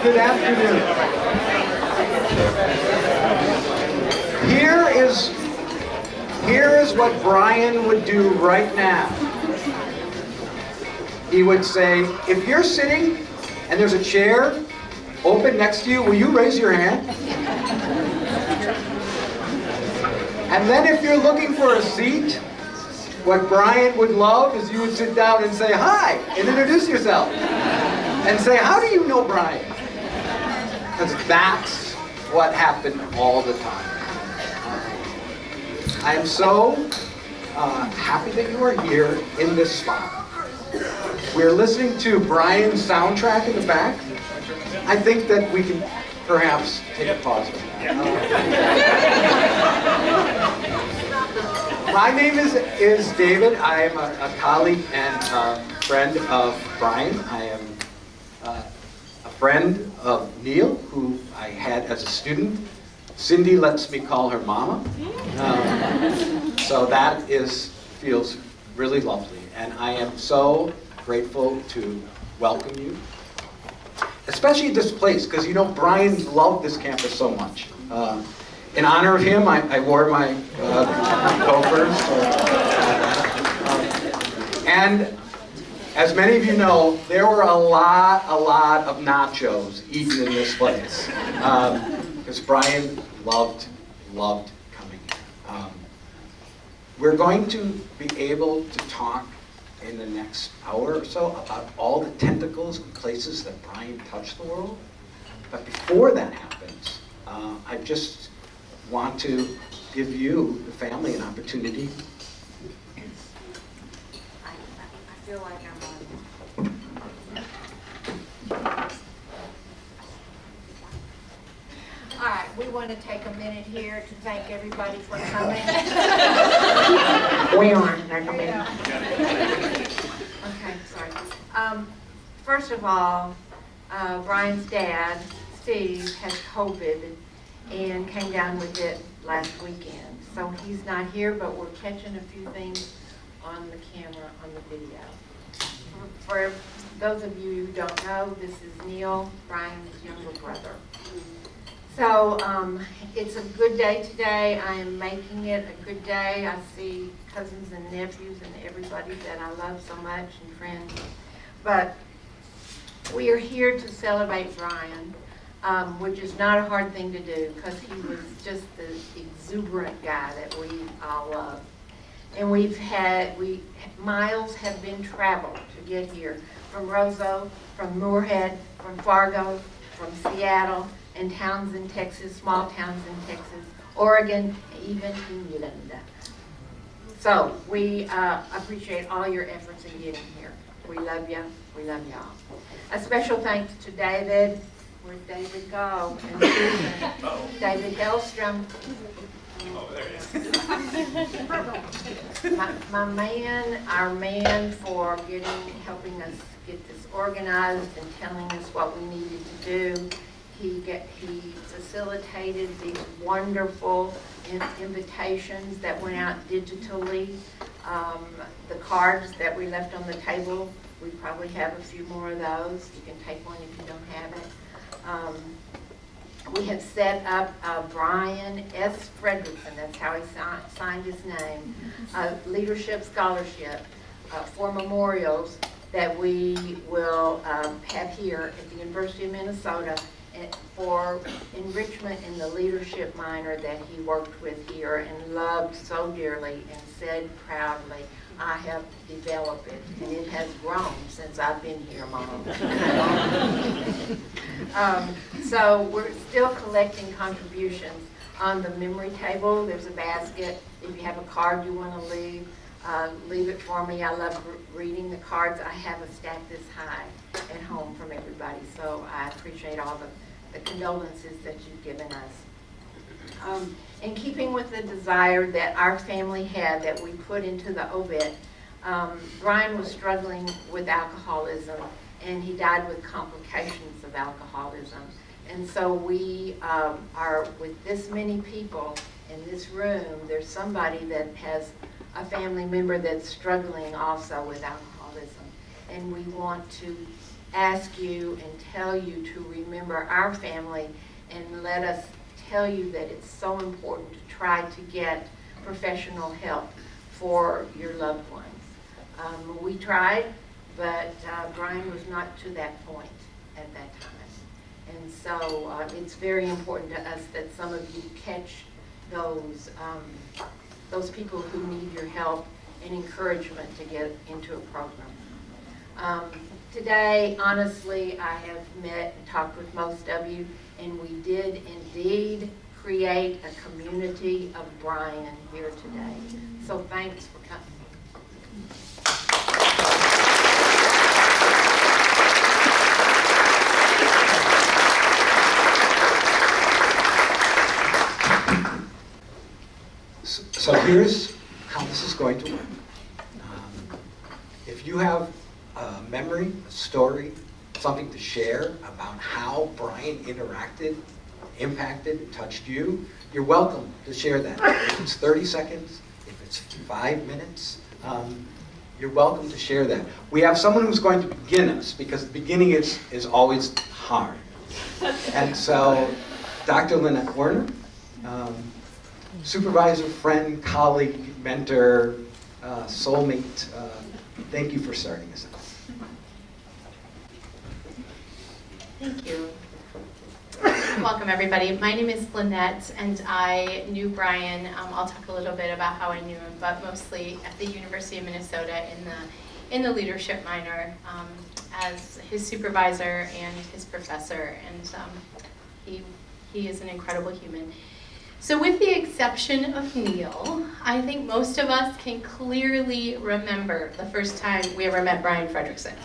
Good afternoon. Here is what Brian would do right now. He would say, if you're sitting and there's a chair open next to you, will you raise your hand? And then if you're looking for a seat, what Brian would love is you would sit down and say hi and introduce yourself. And say, how do you know Brian? Because that's what happened all the time. I am so happy that you are here in this spot. We're listening to Brian's soundtrack in the back. I think that we can perhaps take a pause for that. My name is David. I am a colleague and friend of Brian. I am a friend of Neil, who I had as a student. Cindy lets me call her mama. So that feels really lovely. And I am so grateful to welcome you, especially this place, because you know Brian loved this campus so much. In honor of him, I wore my Gophers. And as many of you know, there were a lot of nachos eaten in this place. Because Brian loved coming here. We're going to be able to talk in the next hour or so about all the tentacles and places that Brian touched the world. But before that happens, I just want to give you, the family, an opportunity. I feel like I'm on. All right, we want to take a minute here to thank everybody for coming. We aren't. Okay, sorry. First of all, Brian's dad, Steve, has COVID and came down with it last weekend. So he's not here, but we're catching a few things on the camera, on the video. For those of you who don't know, this is Neil, Brian's younger brother. So it's a good day today. I am making it a good day. I see cousins and nephews and everybody that I love so much and friends. But we are here to celebrate Brian, which is not a hard thing to do because he was just the exuberant guy that we all love. And miles have been traveled to get here from Roseau, from Moorhead, from Fargo, from Seattle, and towns in Texas, small towns in Texas, Oregon, even England. So we appreciate all your efforts in getting here. We love you. We love y'all. A special thanks to David. Where'd David go? And David Hellstrom. Oh, there he is. My man, our man for helping us get this organized and telling us what we needed to do. He facilitated these wonderful invitations that went out digitally. The cards that we left on the table, we probably have a few more of those. You can take one if you don't have it. We have set up Brian S. Fredrickson, that's how he signed his name, leadership scholarship for memorials that we will have here at the University of Minnesota for enrichment in the leadership minor that he worked with here and loved so dearly and said proudly, I have developed it, and it has grown since I've been here, Mom. So we're still collecting contributions. On the memory table, there's a basket. If you have a card you want to leave it for me. I love reading the cards. I have a stack this high at home from everybody, so I appreciate all the condolences that you've given us. In keeping with the desire that our family had that we put into the obit, Brian was struggling with alcoholism and he died with complications of alcoholism. And so we are with this many people in this room, there's somebody that has a family member that's struggling also with alcoholism. And we want to ask you and tell you to remember our family, and let us tell you that it's so important to try to get professional help for your loved ones. We tried, but Brian was not to that point at that time. And so it's very important to us that some of you catch those people who need your help and encouragement to get into a program. Today, honestly, I have met and talked with most of you, and we did indeed create a community of Brian here today. So thanks for coming. So here's how this is going to work. If you have a memory, a story, something to share about how Brian interacted, impacted, touched you, you're welcome to share that. If it's 30 seconds, if it's 5 minutes, you're welcome to share that. We have someone who's going to begin us, because the beginning is always hard. And so, Dr. Lynette Werner, supervisor, friend, colleague, mentor, soulmate, thank you for starting us out. Thank you. Welcome, everybody. My name is Lynette, and I knew Brian. I'll talk a little bit about how I knew him, but mostly at the University of Minnesota in the leadership minor as his supervisor and his professor, and he is an incredible human. So with the exception of Neil, I think most of us can clearly remember the first time we ever met Brian Fredrickson.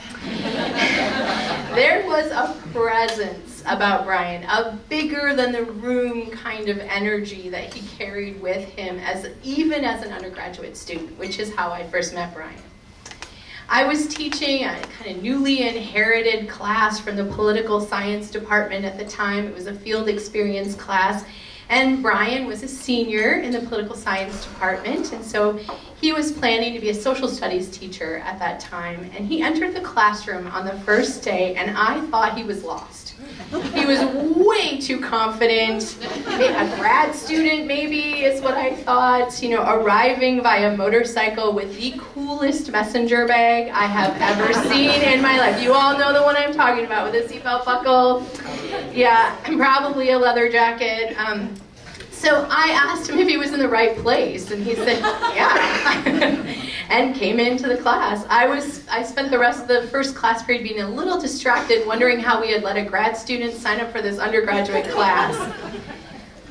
There was a presence about Brian, a bigger than the room kind of energy that he carried with him even as an undergraduate student, which is how I first met Brian. I was teaching a kind of newly inherited class from the political science department at the time. It was a field experience class. And Brian was a senior in the political science department, and so he was planning to be a social studies teacher at that time. And he entered the classroom on the first day, and I thought he was lost. He was way too confident. A grad student, maybe, is what I thought. You know, arriving via motorcycle with the coolest messenger bag I have ever seen in my life. You all know the one I'm talking about, with a seatbelt buckle. Yeah, and probably a leather jacket. So I asked him if he was in the right place, and he said, yeah, and came into the class. I spent the rest of the first class period being a little distracted, wondering how we had let a grad student sign up for this undergraduate class.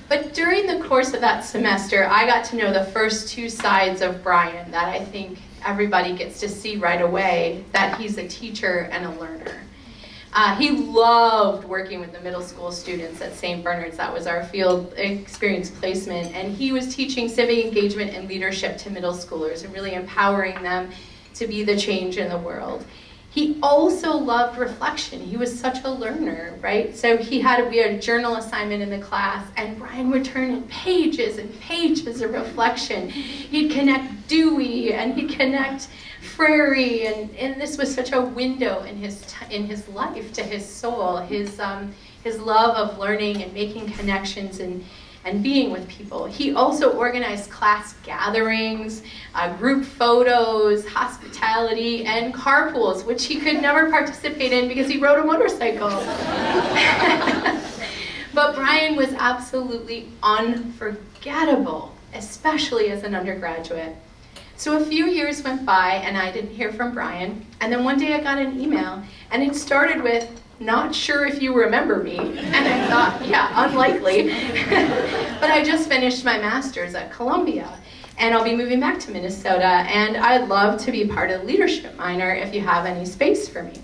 But during the course of that semester, I got to know the first two sides of Brian that I think everybody gets to see right away, that he's a teacher and a learner. He loved working with the middle school students at St. Bernard's. That was our field experience placement. And he was teaching civic engagement and leadership to middle schoolers and really empowering them to be the change in the world. He also loved reflection. He was such a learner, right? So we had a journal assignment in the class, and Brian would turn in pages and pages of reflection. He'd connect Dewey, and he'd connect Frary, and this was such a window in his life to his soul, his love of learning and making connections and being with people. He also organized class gatherings, group photos, hospitality, and carpools, which he could never participate in because he rode a motorcycle. But Brian was absolutely unforgettable, especially as an undergraduate. So a few years went by and I didn't hear from Brian, and then one day I got an email, and it started with, "Not sure if you remember me." And I thought, yeah, unlikely. But I just finished my master's at Columbia, and I'll be moving back to Minnesota, and I'd love to be part of the leadership minor if you have any space for me.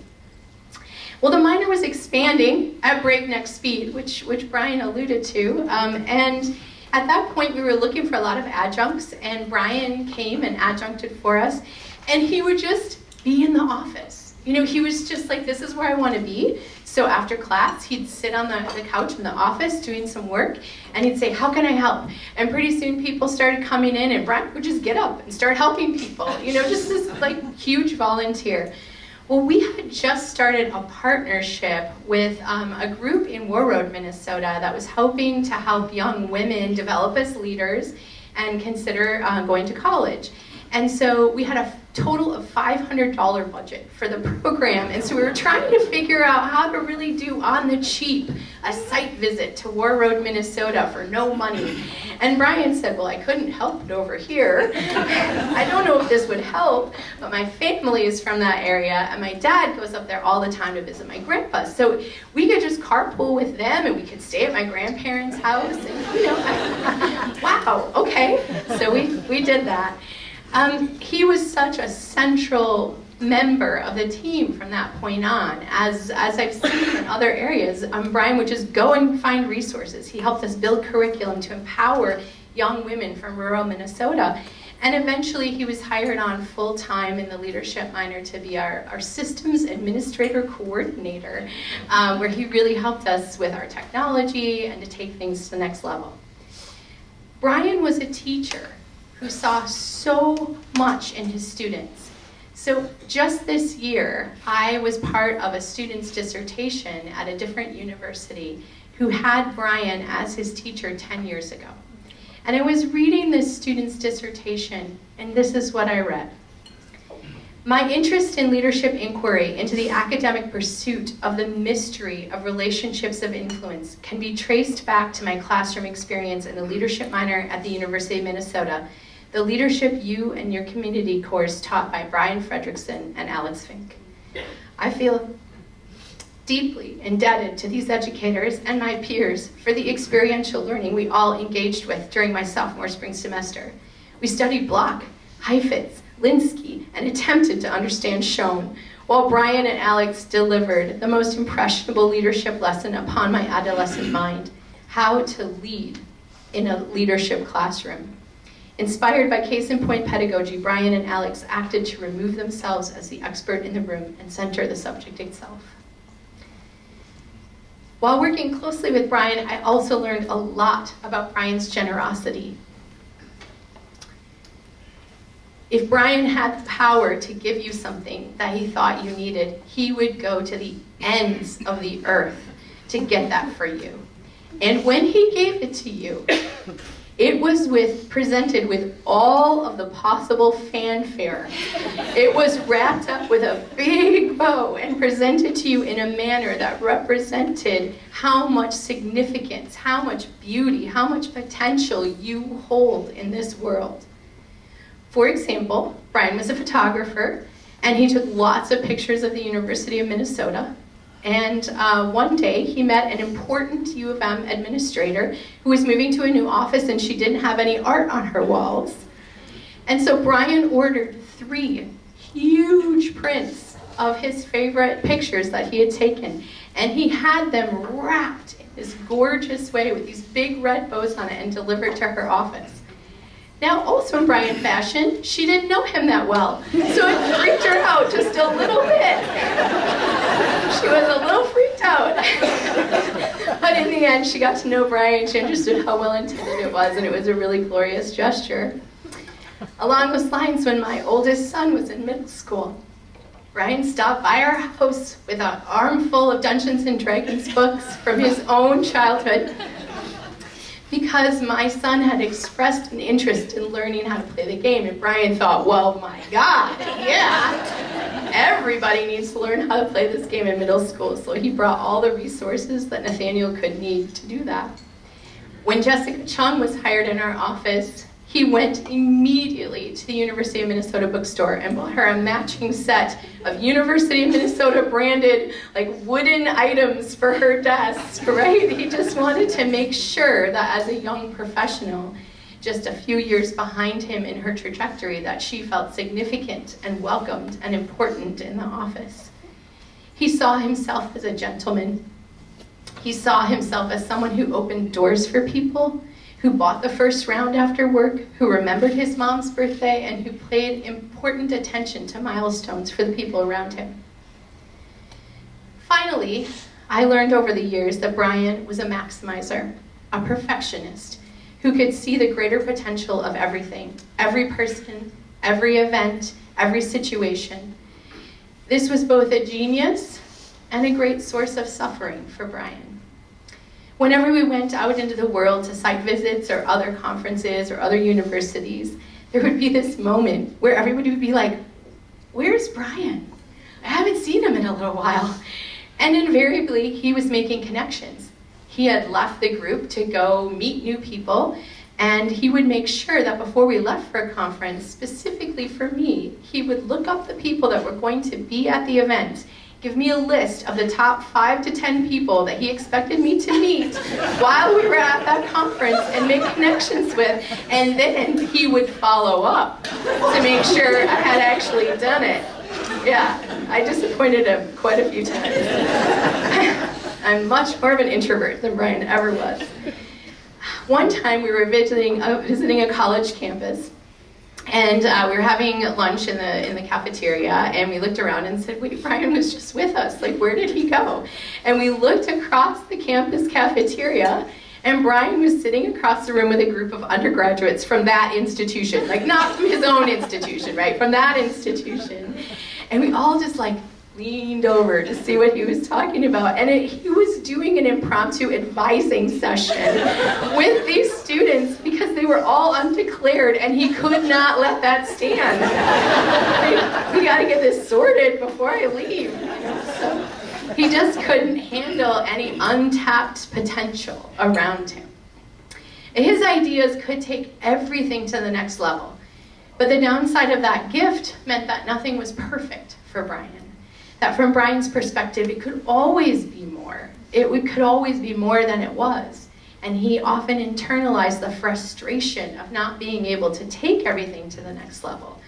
Well, the minor was expanding at breakneck speed, which Brian alluded to, and at that point we were looking for a lot of adjuncts, and Brian came and adjuncted for us, and he would just be in the office. You know, he was just like, this is where I want to be. So after class, he'd sit on the couch in the office doing some work, and he'd say, "How can I help?" And pretty soon people started coming in, and Brian would just get up and start helping people. You know, just this like huge volunteer. Well, we had just started a partnership with a group in Warroad, Minnesota that was hoping to help young women develop as leaders and consider going to college. And so we had a total of $500 budget for the program. And so we were trying to figure out how to really do on the cheap a site visit to Warroad, Minnesota for no money. And Brian said, well, I couldn't help it over here. I don't know if this would help, but my family is from that area and my dad goes up there all the time to visit my grandpa. So we could just carpool with them and we could stay at my grandparents' house. And, wow, okay. So we did that. He was such a central member of the team from that point on. As I've seen in other areas, Brian would just go and find resources. He helped us build curriculum to empower young women from rural Minnesota. And eventually he was hired on full-time in the leadership minor to be our systems administrator coordinator, where he really helped us with our technology and to take things to the next level. Brian was a teacher who saw so much in his students. So just this year, I was part of a student's dissertation at a different university who had Brian as his teacher 10 years ago. And I was reading this student's dissertation, and this is what I read. My interest in leadership inquiry into the academic pursuit of the mystery of relationships of influence can be traced back to my classroom experience in the leadership minor at the University of Minnesota, the Leadership You and Your Community course taught by Brian Fredrickson and Alex Fink. I feel deeply indebted to these educators and my peers for the experiential learning we all engaged with during my sophomore spring semester. We studied Block, Heifetz, Linsky, and attempted to understand Schoen, while Brian and Alex delivered the most impressionable leadership lesson upon my adolescent mind, how to lead in a leadership classroom. Inspired by case-in-point pedagogy, Brian and Alex acted to remove themselves as the expert in the room and center the subject itself. While working closely with Brian, I also learned a lot about Brian's generosity. If Brian had the power to give you something that he thought you needed, he would go to the ends of the earth to get that for you. And when he gave it to you, it was presented with all of the possible fanfare. It was wrapped up with a big bow and presented to you in a manner that represented how much significance, how much beauty, how much potential you hold in this world. For example, Brian was a photographer, and he took lots of pictures of the University of Minnesota. And one day he met an important U of M administrator who was moving to a new office and she didn't have any art on her walls. And so Brian ordered 3 huge prints of his favorite pictures that he had taken. And he had them wrapped in this gorgeous way with these big red bows on it and delivered to her office. Now, also in Brian fashion, she didn't know him that well, so it freaked her out just a little bit. She was a little freaked out. But in the end, she got to know Brian, she understood how well intended it was, and it was a really glorious gesture. Along those lines, when my oldest son was in middle school, Brian stopped by our house with an armful of Dungeons and Dragons books from his own childhood, because my son had expressed an interest in learning how to play the game, and Brian thought, well, my God, yeah, everybody needs to learn how to play this game in middle school, so he brought all the resources that Nathaniel could need to do that. When Jessica Chung was hired in our office, he went immediately to the University of Minnesota bookstore and bought her a matching set of University of Minnesota branded wooden items for her desk, right? He just wanted to make sure that as a young professional, just a few years behind him in her trajectory, that she felt significant and welcomed and important in the office. He saw himself as a gentleman. He saw himself as someone who opened doors for people, who bought the first round after work, who remembered his mom's birthday, and who paid important attention to milestones for the people around him. Finally, I learned over the years that Brian was a maximizer, a perfectionist, who could see the greater potential of everything, every person, every event, every situation. This was both a genius and a great source of suffering for Brian. Whenever we went out into the world to site visits or other conferences or other universities, there would be this moment where everybody would be like, "Where's Brian? I haven't seen him in a little while." And invariably, he was making connections. He had left the group to go meet new people, and he would make sure that before we left for a conference, specifically for me, he would look up the people that were going to be at the event, give me a list of the top 5 to 10 people that he expected me to meet while we were at that conference and make connections with, and then he would follow up to make sure I had actually done it. Yeah, I disappointed him quite a few times. I'm much more of an introvert than Brian ever was. One time we were visiting a college campus, and we were having lunch in the cafeteria, and we looked around and said, "Wait, Brian was just with us. Like, where did he go?" And we looked across the campus cafeteria, and Brian was sitting across the room with a group of undergraduates from that institution, like not from his own institution, right? From that institution. And we all just like leaned over to see what he was talking about. And he was doing an impromptu advising session with these students because they were all undeclared, and he could not let that stand. We got to get this sorted before I leave. So he just couldn't handle any untapped potential around him. His ideas could take everything to the next level. But the downside of that gift meant that nothing was perfect for Brian. That from Brian's perspective, it could always be more. It could always be more than it was. And he often internalized the frustration of not being able to take everything to the next level.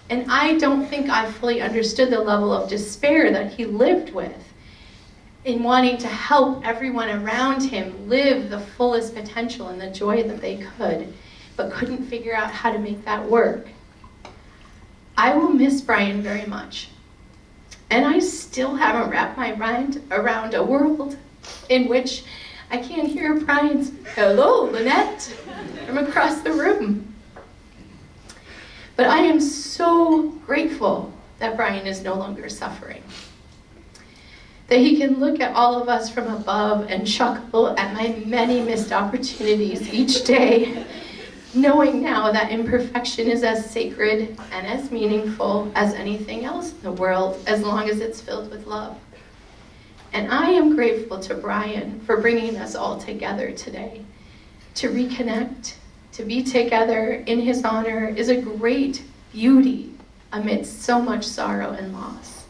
And I don't think I fully understood the level of despair that he lived with in wanting to help everyone around him live the fullest potential and the joy that they could, but couldn't figure out how to make that work. I will miss Brian very much. And I still haven't wrapped my mind around a world in which I can't hear Brian's "Hello, Lynette," from across the room. But I am so grateful that Brian is no longer suffering. That he can look at all of us from above and chuckle at my many missed opportunities each day, knowing now that imperfection is as sacred and as meaningful as anything else in the world, as long as it's filled with love. And I am grateful to Brian for bringing us all together today. To reconnect, to be together in his honor is a great beauty amidst so much sorrow and loss.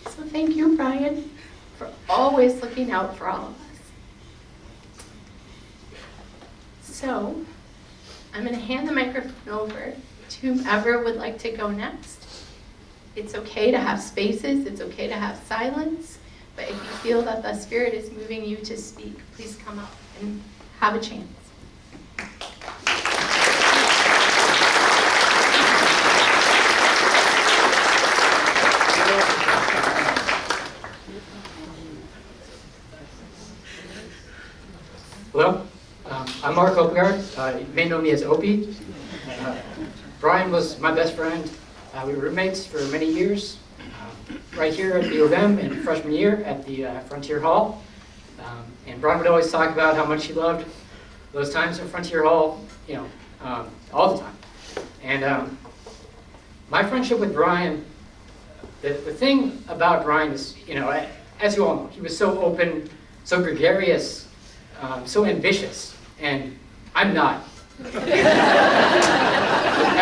So thank you, Brian, for always looking out for all of us. So, I'm going to hand the microphone over to whomever would like to go next. It's okay to have spaces, it's okay to have silence, but if you feel that the Spirit is moving you to speak, please come up and have a chance. Hello, I'm Mark Opengard. You may know me as Opie. Brian was my best friend. We were roommates for many years, right here at the U of M in freshman year at the Frontier Hall. And Brian would always talk about how much he loved those times at Frontier Hall, all the time. And my friendship with Brian, the thing about Brian is, as you all know, he was so open, so gregarious, so ambitious, and I'm not at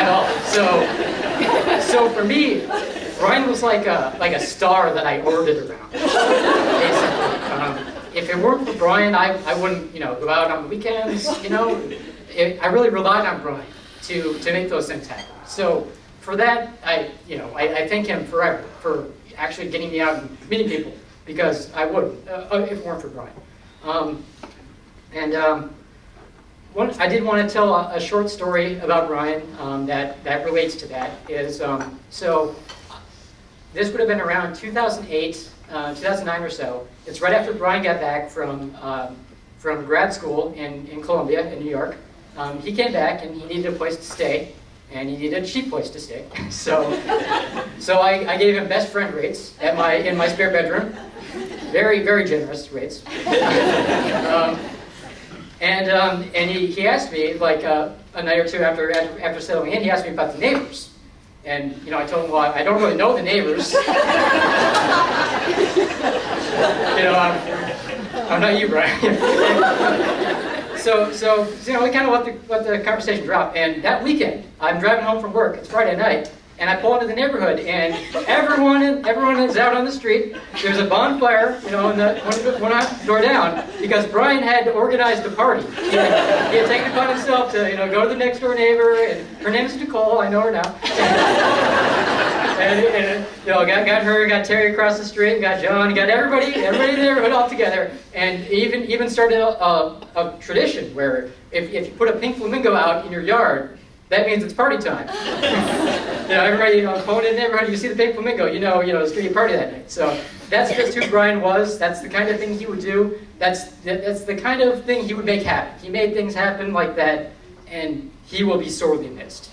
all. So for me, Brian was like a star that I orbited around. Basically, if it weren't for Brian, I wouldn't go out on the weekends. I really relied on Brian to make those things happen. So for that, I thank him forever for actually getting me out and meeting people, because I wouldn't if it weren't for Brian. I did want to tell a short story about Brian that relates to that. So this would have been around 2008, 2009 or so. It's right after Brian got back from grad school in Columbia, in New York. He came back and he needed a place to stay. and he needed a cheap place to stay. So I gave him best friend rates in my spare bedroom. Very, very generous rates. And he asked me, like a night or two after settling in, he asked me about the neighbors. And I told him, well, I don't really know the neighbors. I'm not you, Brian. So we kind of let the conversation drop. And that weekend, I'm driving home from work. It's Friday night. And I pull into the neighborhood, and everyone is out on the street. There's a bonfire, in the one door down, because Brian had organized a party. He had taken it upon himself to, go to the next door neighbor, and her name is Nicole. I know her now. And got her, got Terry across the street, got John, got everybody in the neighborhood all together, and even started a tradition where if you put a pink flamingo out in your yard, that means it's party time. Everybody, going in the neighborhood, you see the pink flamingo, it's going to be a party that night. So that's just who Brian was. That's the kind of thing he would do. That's the kind of thing he would make happen. He made things happen like that, and he will be sorely missed.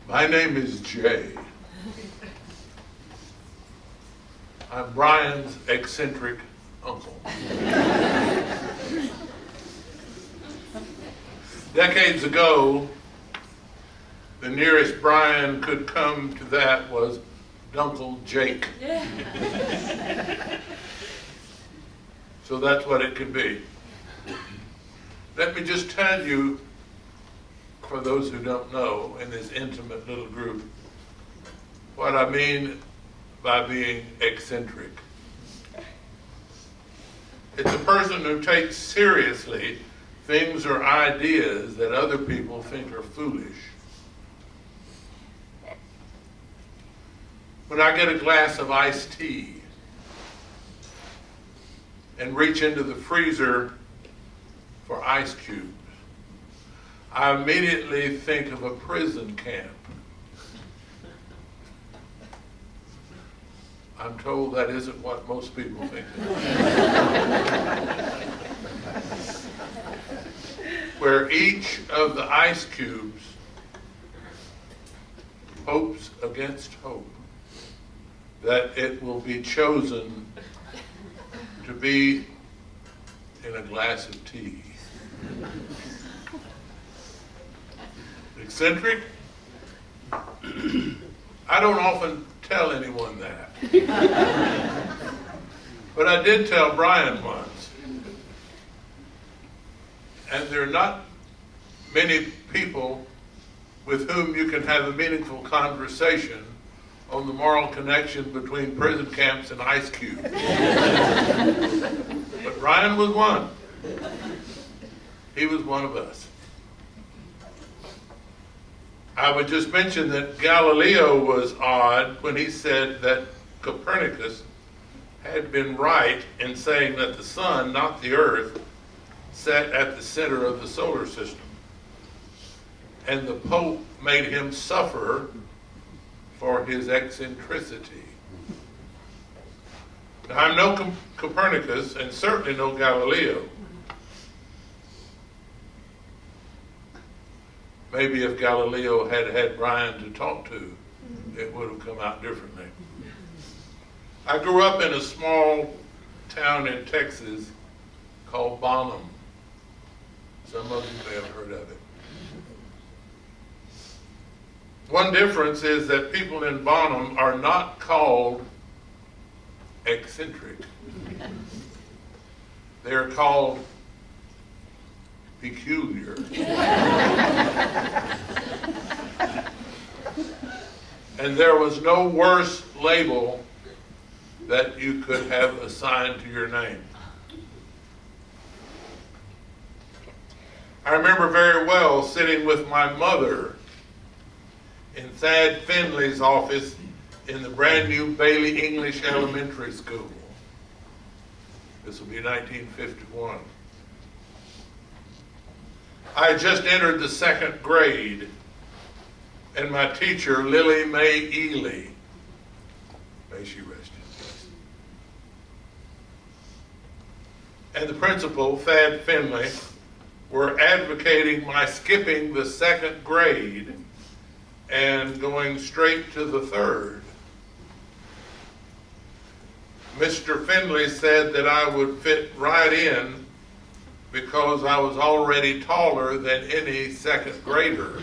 My name is Jay. I'm Brian's eccentric uncle. Decades ago, the nearest Brian could come to that was Dunkle Jake. So that's what it could be. Let me just tell you, for those who don't know, in this intimate little group, what I mean by being eccentric. It's a person who takes seriously things or ideas that other people think are foolish. When I get a glass of iced tea and reach into the freezer for ice cubes, I immediately think of a prison camp. I'm told that isn't what most people think of. Where each of the ice cubes hopes against hope that it will be chosen to be in a glass of tea. Eccentric? I don't often tell anyone that. But I did tell Brian once. And there are not many people with whom you can have a meaningful conversation on the moral connection between prison camps and ice cubes. But Brian was one. He was one of us. I would just mention that Galileo was odd when he said that Copernicus had been right in saying that the sun, not the earth, sat at the center of the solar system. And the Pope made him suffer for his eccentricity. Now, I'm no Copernicus and certainly no Galileo. Maybe if Galileo had had Brian to talk to, it would have come out differently. I grew up in a small town in Texas called Bonham. Some of you may have heard of it. One difference is that people in Bonham are not called eccentric. They're called peculiar. And there was no worse label that you could have assigned to your name. I remember very well sitting with my mother in Thad Finley's office in the brand new Bailey English Elementary School. This will be 1951. I had just entered the 2nd grade, and my teacher, Lily Mae Ely, may she rest in peace, and the principal, Thad Finley, were advocating my skipping the 2nd grade and going straight to the 3rd. Mr. Finley said that I would fit right in because I was already taller than any 2nd grader.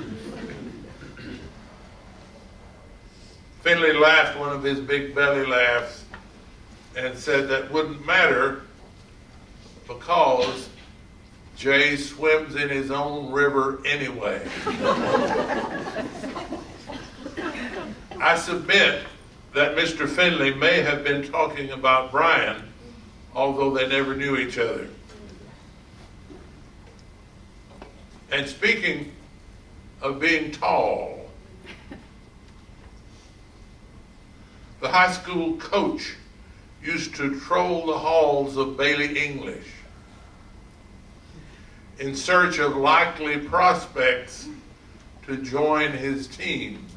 Finley laughed one of his big belly laughs and said that wouldn't matter because Jay swims in his own river anyway. I submit that Mr. Finley may have been talking about Brian, although they never knew each other. And speaking of being tall, the high school coach used to troll the halls of Bailey English in search of likely prospects to join his teams.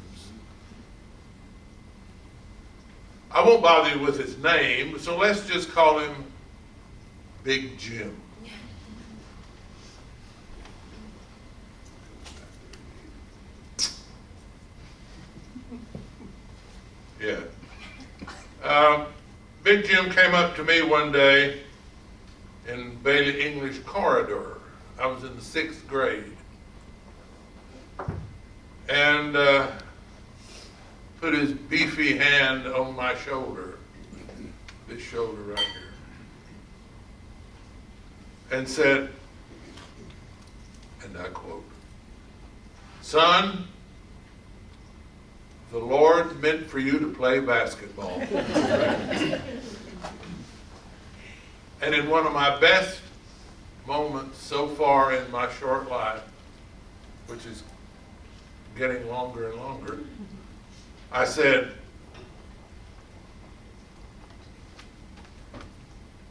I won't bother you with his name, so let's just call him Big Jim. Yeah. Big Jim came up to me one day in Bailey English corridor. I was in the 6th grade. And put his beefy hand on my shoulder, this shoulder right here, and said, and I quote, "Son, the Lord meant for you to play basketball." And in one of my best moments so far in my short life, which is getting longer and longer, I said,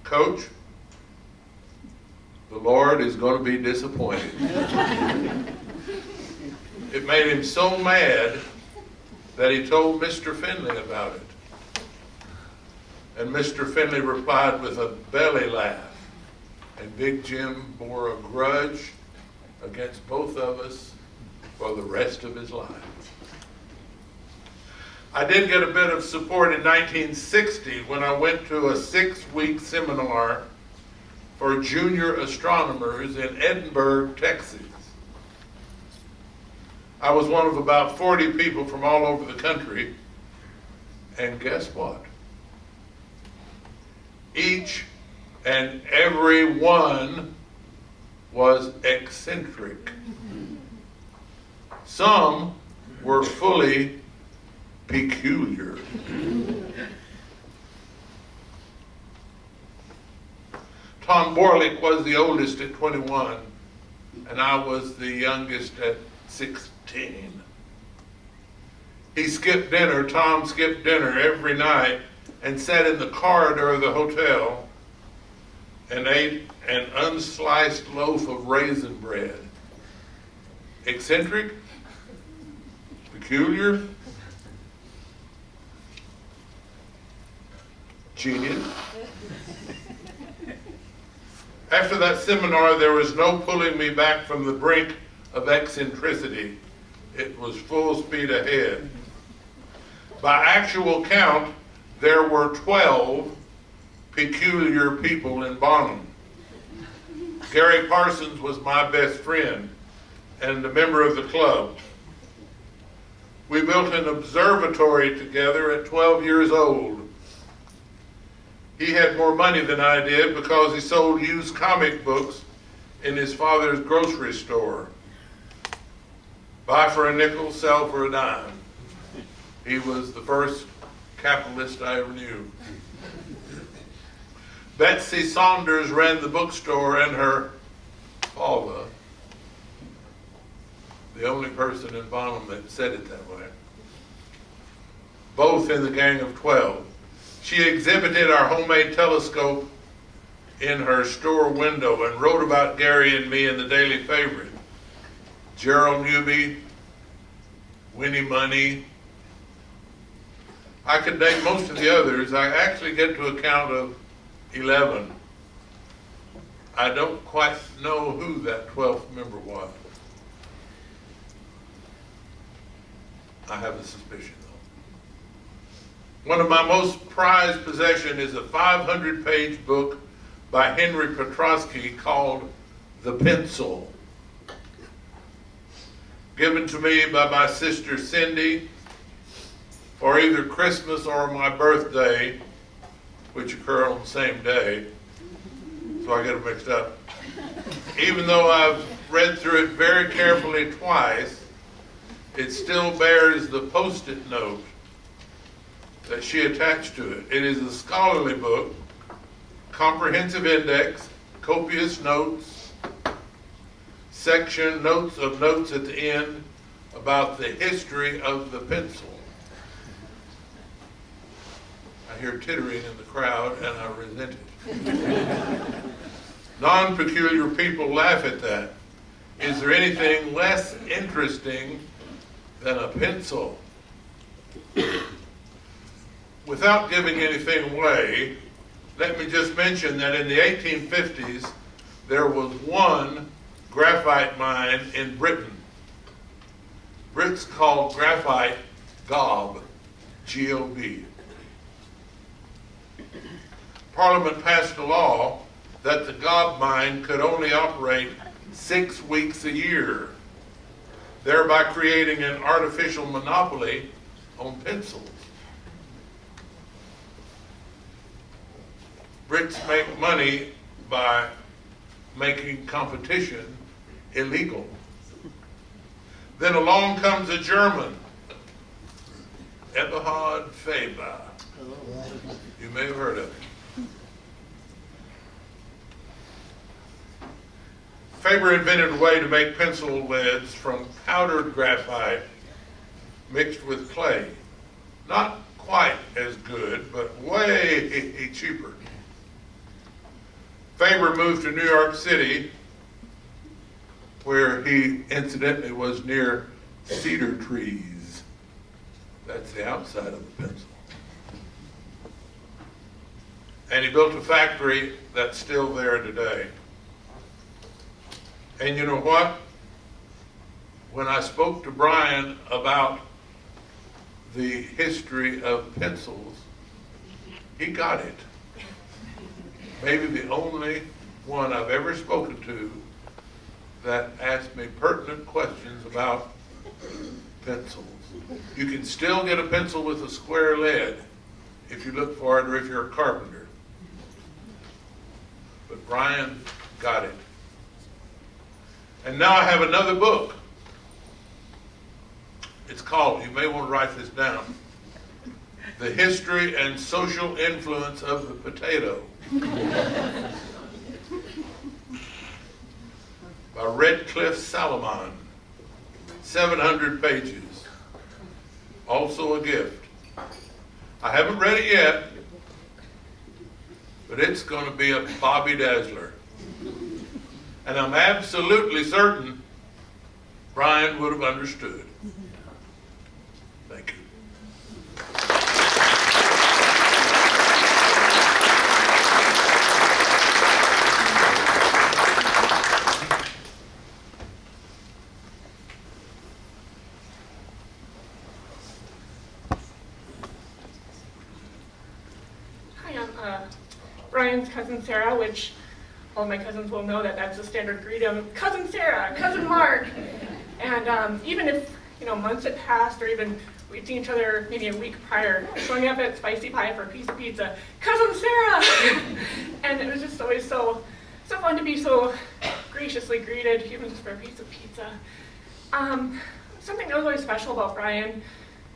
"Coach, the Lord is going to be disappointed." It made him so mad that he told Mr. Finley about it. And Mr. Finley replied with a belly laugh. And Big Jim bore a grudge against both of us for the rest of his life. I did get a bit of support in 1960 when I went to a 6-week seminar for junior astronomers in Edinburgh, Texas. I was one of about 40 people from all over the country, and guess what? Each and every one was eccentric. Some were fully peculiar. Tom Borlick was the oldest at 21, and I was the youngest at 16. He skipped dinner, Tom skipped dinner every night and sat in the corridor of the hotel and ate an unsliced loaf of raisin bread. Eccentric? Peculiar? Genius? After that seminar, there was no pulling me back from the brink of eccentricity. It was full speed ahead. By actual count, there were 12 peculiar people in Bonham. Gary Parsons was my best friend and a member of the club. We built an observatory together at 12 years old. He had more money than I did because he sold used comic books in his father's grocery store. Buy for a nickel, sell for a dime. He was the first capitalist I ever knew. Betsy Saunders ran the bookstore, and her father, the only person in Bonham that said it that way, both in the Gang of 12. She exhibited our homemade telescope in her store window and wrote about Gary and me in the Daily Favorite. Gerald Newby, Winnie Money. I could name most of the others. I actually get to a count of 11. I don't quite know who that 12th member was. I have a suspicion, though. One of my most prized possessions is a 500-page book by Henry Petrosky called The Pencil, given to me by my sister Cindy for either Christmas or my birthday, which occur on the same day, so I get them mixed up. Even though I've read through it very carefully twice, it still bears the post-it note that she attached to it. It is a scholarly book, comprehensive index, copious notes, section notes of notes at the end about the history of the pencil. I hear tittering in the crowd and I resent it. Non-peculiar people laugh at that. Is there anything less interesting than a pencil? Without giving anything away, let me just mention that in the 1850s, there was one graphite mine in Britain. Brits called graphite gob, G-O-B. Parliament passed a law that the gob mine could only operate 6 weeks a year, thereby creating an artificial monopoly on pencils. Brits make money by making competition illegal. Then along comes a German, Eberhard Faber. You may have heard of him. Faber invented a way to make pencil leads from powdered graphite mixed with clay. Not quite as good, but way cheaper. Faber moved to New York City, where he incidentally was near cedar trees. That's the outside of the pencil. And he built a factory that's still there today. And you know what? When I spoke to Brian about the history of pencils, he got it. Maybe the only one I've ever spoken to that asked me pertinent questions about pencils. You can still get a pencil with a square lead if you look for it or if you're a carpenter. But Brian got it. And now I have another book. It's called, you may want to write this down, The History and Social Influence of the Potato. By Redcliffe Salomon, 700 pages. Also a gift. I haven't read it yet, but it's going to be a Bobby Dazzler. And I'm absolutely certain Brian would have understood. Thank you. Hi, I'm Brian's cousin Sarah, which all my cousins will know that that's a standard greeting. Cousin Sarah, Cousin Mark. And even if, months had passed or even we'd seen each other maybe a week prior, showing up at Spicy Pie for a piece of pizza, Cousin Sarah! And it was just always so fun to be so graciously greeted, even just for a piece of pizza. Something that was really special about Brian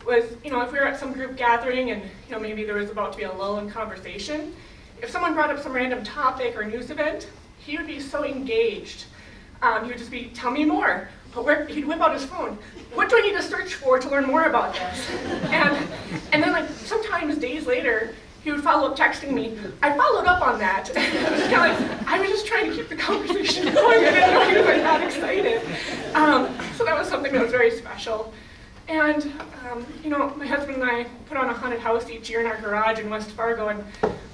was, if we were at some group gathering and, maybe there was about to be a lull in conversation, if someone brought up some random topic or news event, he would be so engaged. He would just be, tell me more. but he'd whip out his phone. What do I need to search for to learn more about this? And then like sometimes days later, he would follow up texting me. I followed up on that. It was kind of like, I was just trying to keep the conversation going. I didn't know he was like that excited. So that was something that was very special. And you know, my husband and I put on a haunted house each year in our garage in West Fargo, and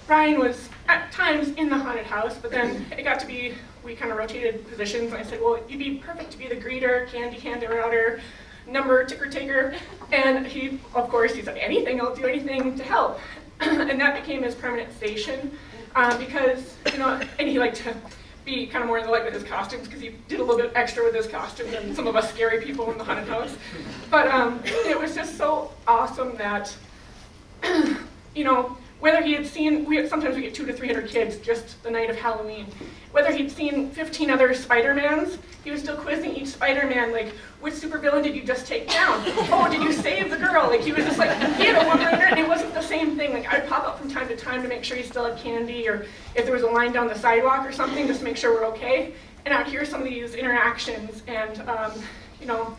Brian was at times in the haunted house, but then it got to be, we kind of rotated positions, and I said, well, you'd be perfect to be the greeter, candy router, number ticker taker, and he, of course, he said, anything, I'll do anything to help. And that became his permanent station, because, you know, and he liked to be kind of more in the light with his costumes, because he did a little bit extra with his costume than some of us scary people in the haunted house. But it was just so awesome that, you know, whether he had seen, sometimes we get 200 to 300 kids just the night of Halloween. Whether he'd seen 15 other Spider-Mans, he was still quizzing each Spider-Man, like, which supervillain did you just take down? Oh, did you save the girl? Like, he was just like, he had a one-liner, and it wasn't the same thing. Like, I'd pop up from time to time to make sure he still had candy, or if there was a line down the sidewalk or something, just to make sure we're okay. And I'd hear some of these interactions, and, you know,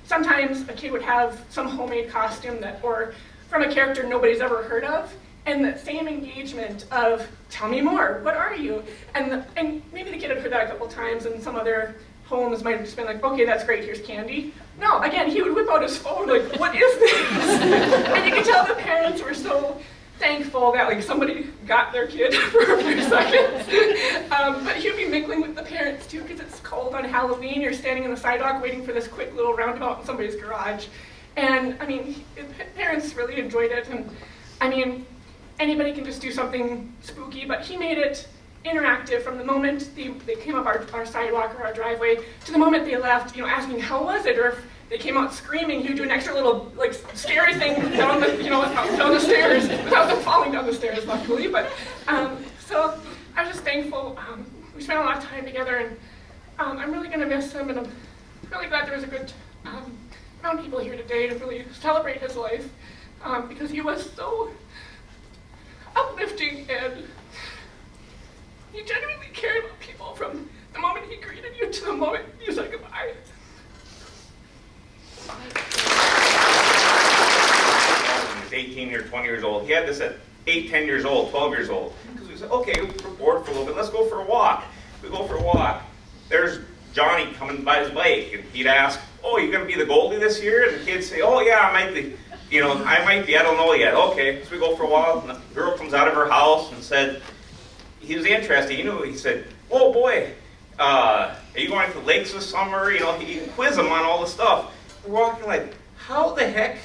sometimes a kid would have some homemade costume that, or from a character nobody's ever heard of, and that same engagement of, tell me more, what are you? And maybe the kid had heard that a couple times, and some other homes might have just been like, okay, that's great, here's candy. No, again, he would whip out his phone, like, what is this? And you could tell the parents were so thankful that like somebody got their kid for a few seconds. But he'd be mingling with the parents too, because it's cold on Halloween, you're standing on the sidewalk waiting for this quick little roundabout in somebody's garage. And I mean, parents really enjoyed it, and I mean, anybody can just do something spooky, but he made it interactive from the moment they came up our sidewalk or our driveway to the moment they left, you know, asking how was it, or if they came out screaming, he would do an extra little like scary thing down the, you know, down the stairs without them falling down the stairs, luckily. But so I was just thankful. We spent a lot of time together, and I'm really going to miss him, and I'm really glad there was a good amount of people here today to really celebrate his life, because he was so uplifting, and he genuinely cared about people from the moment he greeted you to the moment you said goodbye. When he was 18 or 20 years old. He had this at 8, 10 years old, 12 years old. Because we said, okay, we're bored for a little bit, let's go for a walk. We go for a walk. There's Johnny coming by his bike, and he'd ask, oh, you gonna be the Goldie this year? And the kids say, oh yeah, I might be. You know, I might be, I don't know yet. Okay, so we go for a while, and the girl comes out of her house and said, he was interested, you know, he said, oh boy, are you going to the lakes this summer? You know, he quizzed him on all the stuff. We're walking like, how the heck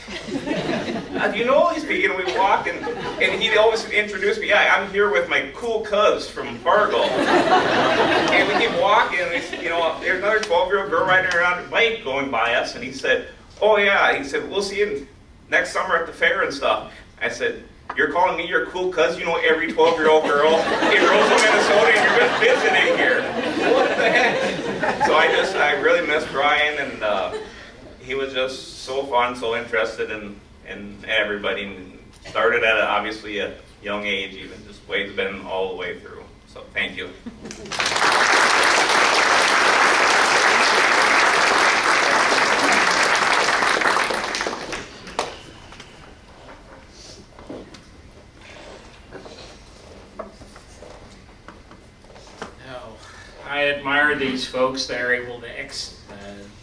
do you know all these people? And we walk, and he'd always introduce me, yeah, I'm here with my cool cuz from Fargo. And we keep walking, and you know, there's another 12-year-old girl riding around a bike going by us, and he said, oh yeah, he said, we'll see you next summer at the fair and stuff. I said, you're calling me your cool cuz? You know every 12-year-old girl in Roseau, Minnesota, and you're just visiting here. What the heck? So I really miss Brian, and he was just so fun, so interested in everybody, and started at obviously a young age, even just Wade's been all the way through. So thank you. I admire these folks that are able to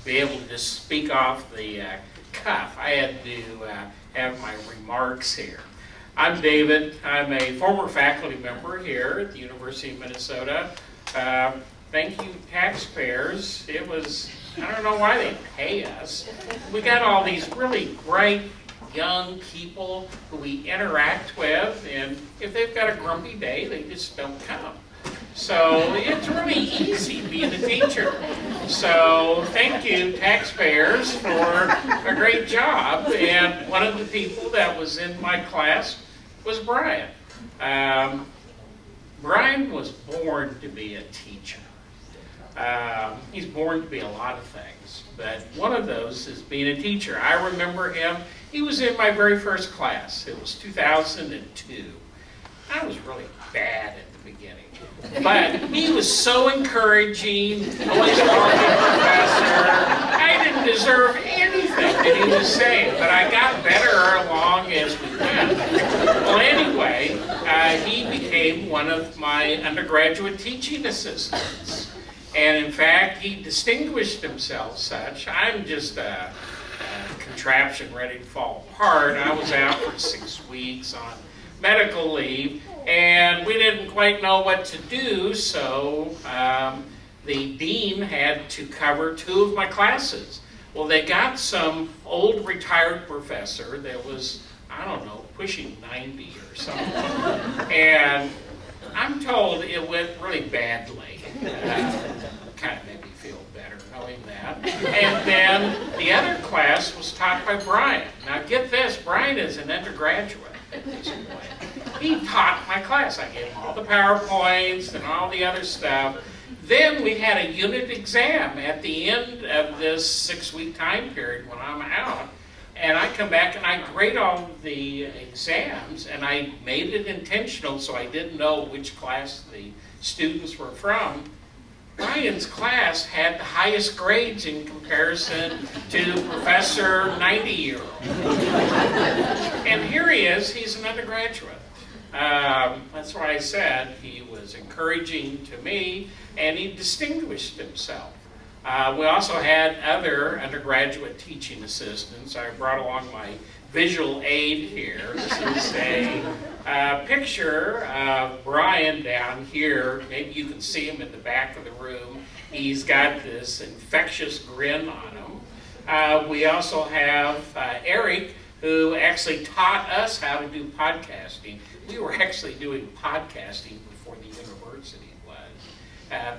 be able to just speak off the cuff. I had to have my remarks here. I'm David. I'm a former faculty member here at the University of Minnesota. Thank you, taxpayers. It was, I don't know why they pay us. We got all these really bright young people who we interact with, and if they've got a grumpy day, they just don't come. So it's really easy being a teacher. So thank you, taxpayers, for a great job. And one of the people that was in my class was Brian. Brian was born to be a teacher. He's born to be a lot of things, but one of those is being a teacher. I remember him, he was in my very first class. It was 2002. I was really bad at the beginning. But he was so encouraging, always talking to the professor, observe anything that he was saying, but I got better along as we went. Well, anyway, he became one of my undergraduate teaching assistants. And in fact, he distinguished himself such. I'm just a contraption ready to fall apart. I was out for 6 weeks on medical leave, and we didn't quite know what to do, so the dean had to cover 2 of my classes. Well, they got some old retired professor that was, I don't know, pushing 90 or something. And I'm told it went really badly. Kind of made me feel better knowing that. And then the other class was taught by Brian. Now get this, Brian is an undergraduate at this point. He taught my class. I gave him all the PowerPoints and all the other stuff. Then we had a unit exam at the end of this 6-week time period when I'm out. And I come back and I grade all the exams, and I made it intentional so I didn't know which class the students were from. Brian's class had the highest grades in comparison to Professor 90-year-old. And here he is, he's an undergraduate. That's why I said he was encouraging to me, and he distinguished himself. We also had other undergraduate teaching assistants. I brought along my visual aid here. This is a picture of Brian down here. Maybe you can see him in the back of the room. He's got this infectious grin on him. We also have Eric, who actually taught us how to do podcasting. We were actually doing podcasting before the university was.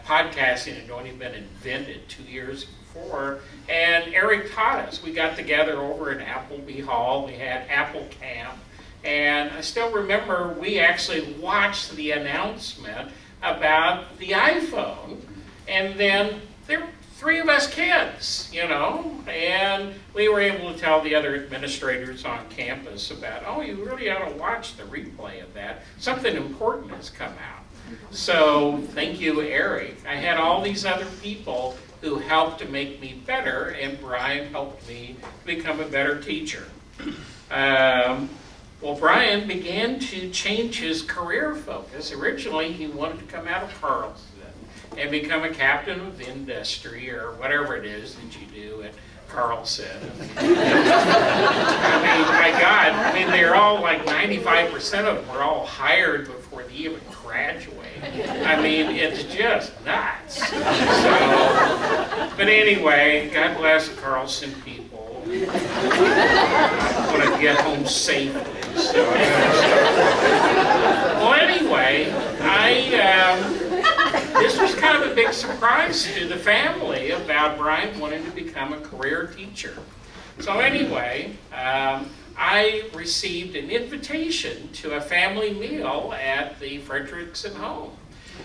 Podcasting had only been invented 2 years before, and Eric taught us. We got together over in Appleby Hall. We had Apple Camp, and I still remember we actually watched the announcement about the iPhone, and then there were 3 of us kids, you know, and we were able to tell the other administrators on campus about, oh, you really ought to watch the replay of that. Something important has come out. So thank you, Eric. I had all these other people who helped to make me better, and Brian helped me become a better teacher. Well, Brian began to change his career focus. Originally, he wanted to come out of Carlson and become a captain of industry or whatever it is that you do at Carlson. I mean, my God, I mean, they're all like 95% of them were all hired before they even graduate. I mean, it's just nuts. So, but anyway, God bless the Carlson people. I want to get home safely. So, well, anyway, this was kind of a big surprise to the family about Brian wanting to become a career teacher. So anyway, I received an invitation to a family meal at the Fredrickson home.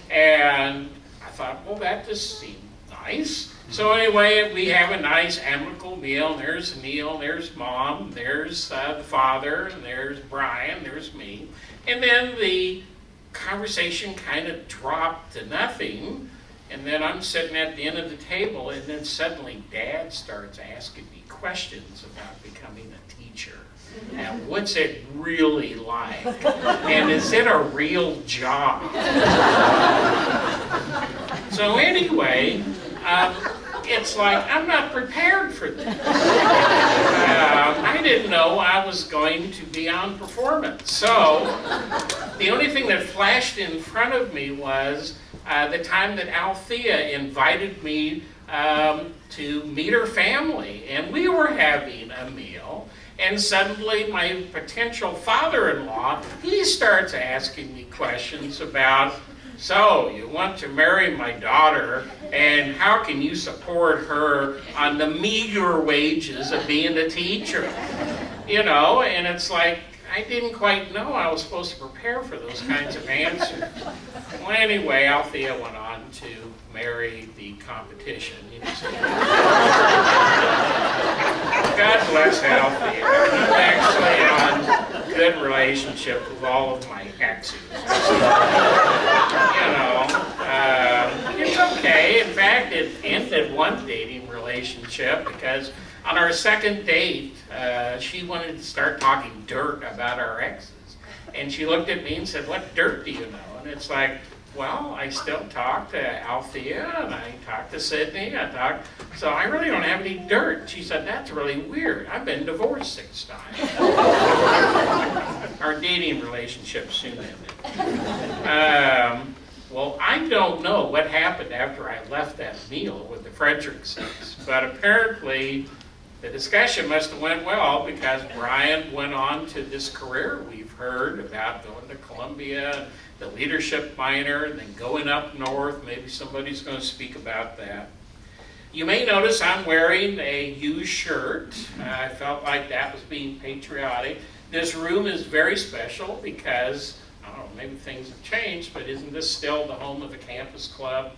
And I thought, well, that just seemed nice. So anyway, we have a nice amicable meal. There's Neil, there's Mom, there's the father, and there's Brian, there's me. And then the conversation kind of dropped to nothing, and then I'm sitting at the end of the table, and then suddenly Dad starts asking me questions about becoming a teacher. And what's it really like? And is it a real job? So anyway, it's like I'm not prepared for this. I didn't know I was going to be on performance. So the only thing that flashed in front of me was the time that Althea invited me to meet her family. And we were having a meal. And suddenly my potential father-in-law, he starts asking me questions about, so you want to marry my daughter, and how can you support her on the meager wages of being a teacher? You know, and it's like, I didn't quite know I was supposed to prepare for those kinds of answers. Well, anyway, Althea went on to marry the competition. You know, so God bless Althea. I'm actually on good relationship with all of my exes. You know, it's okay. In fact, it ended one dating relationship because On our second date, she wanted to start talking dirt about our exes. And she looked at me and said, "What dirt do you know?" And it's like, well, I still talk to Althea, and I talk to Sydney, so I really don't have any dirt. She said, "That's really weird. I've been divorced 6 times." Our dating relationship soon ended. Well, I don't know what happened after I left that meal with the Fredricksons, but apparently the discussion must have went well, because Brian went on to this career we've heard about, going to Columbia, the leadership minor, and then going up north. Maybe somebody's going to speak about that. You may notice I'm wearing a used shirt. I felt like that was being patriotic. This room is very special because, I don't know, maybe things have changed, but isn't this still the home of the campus club,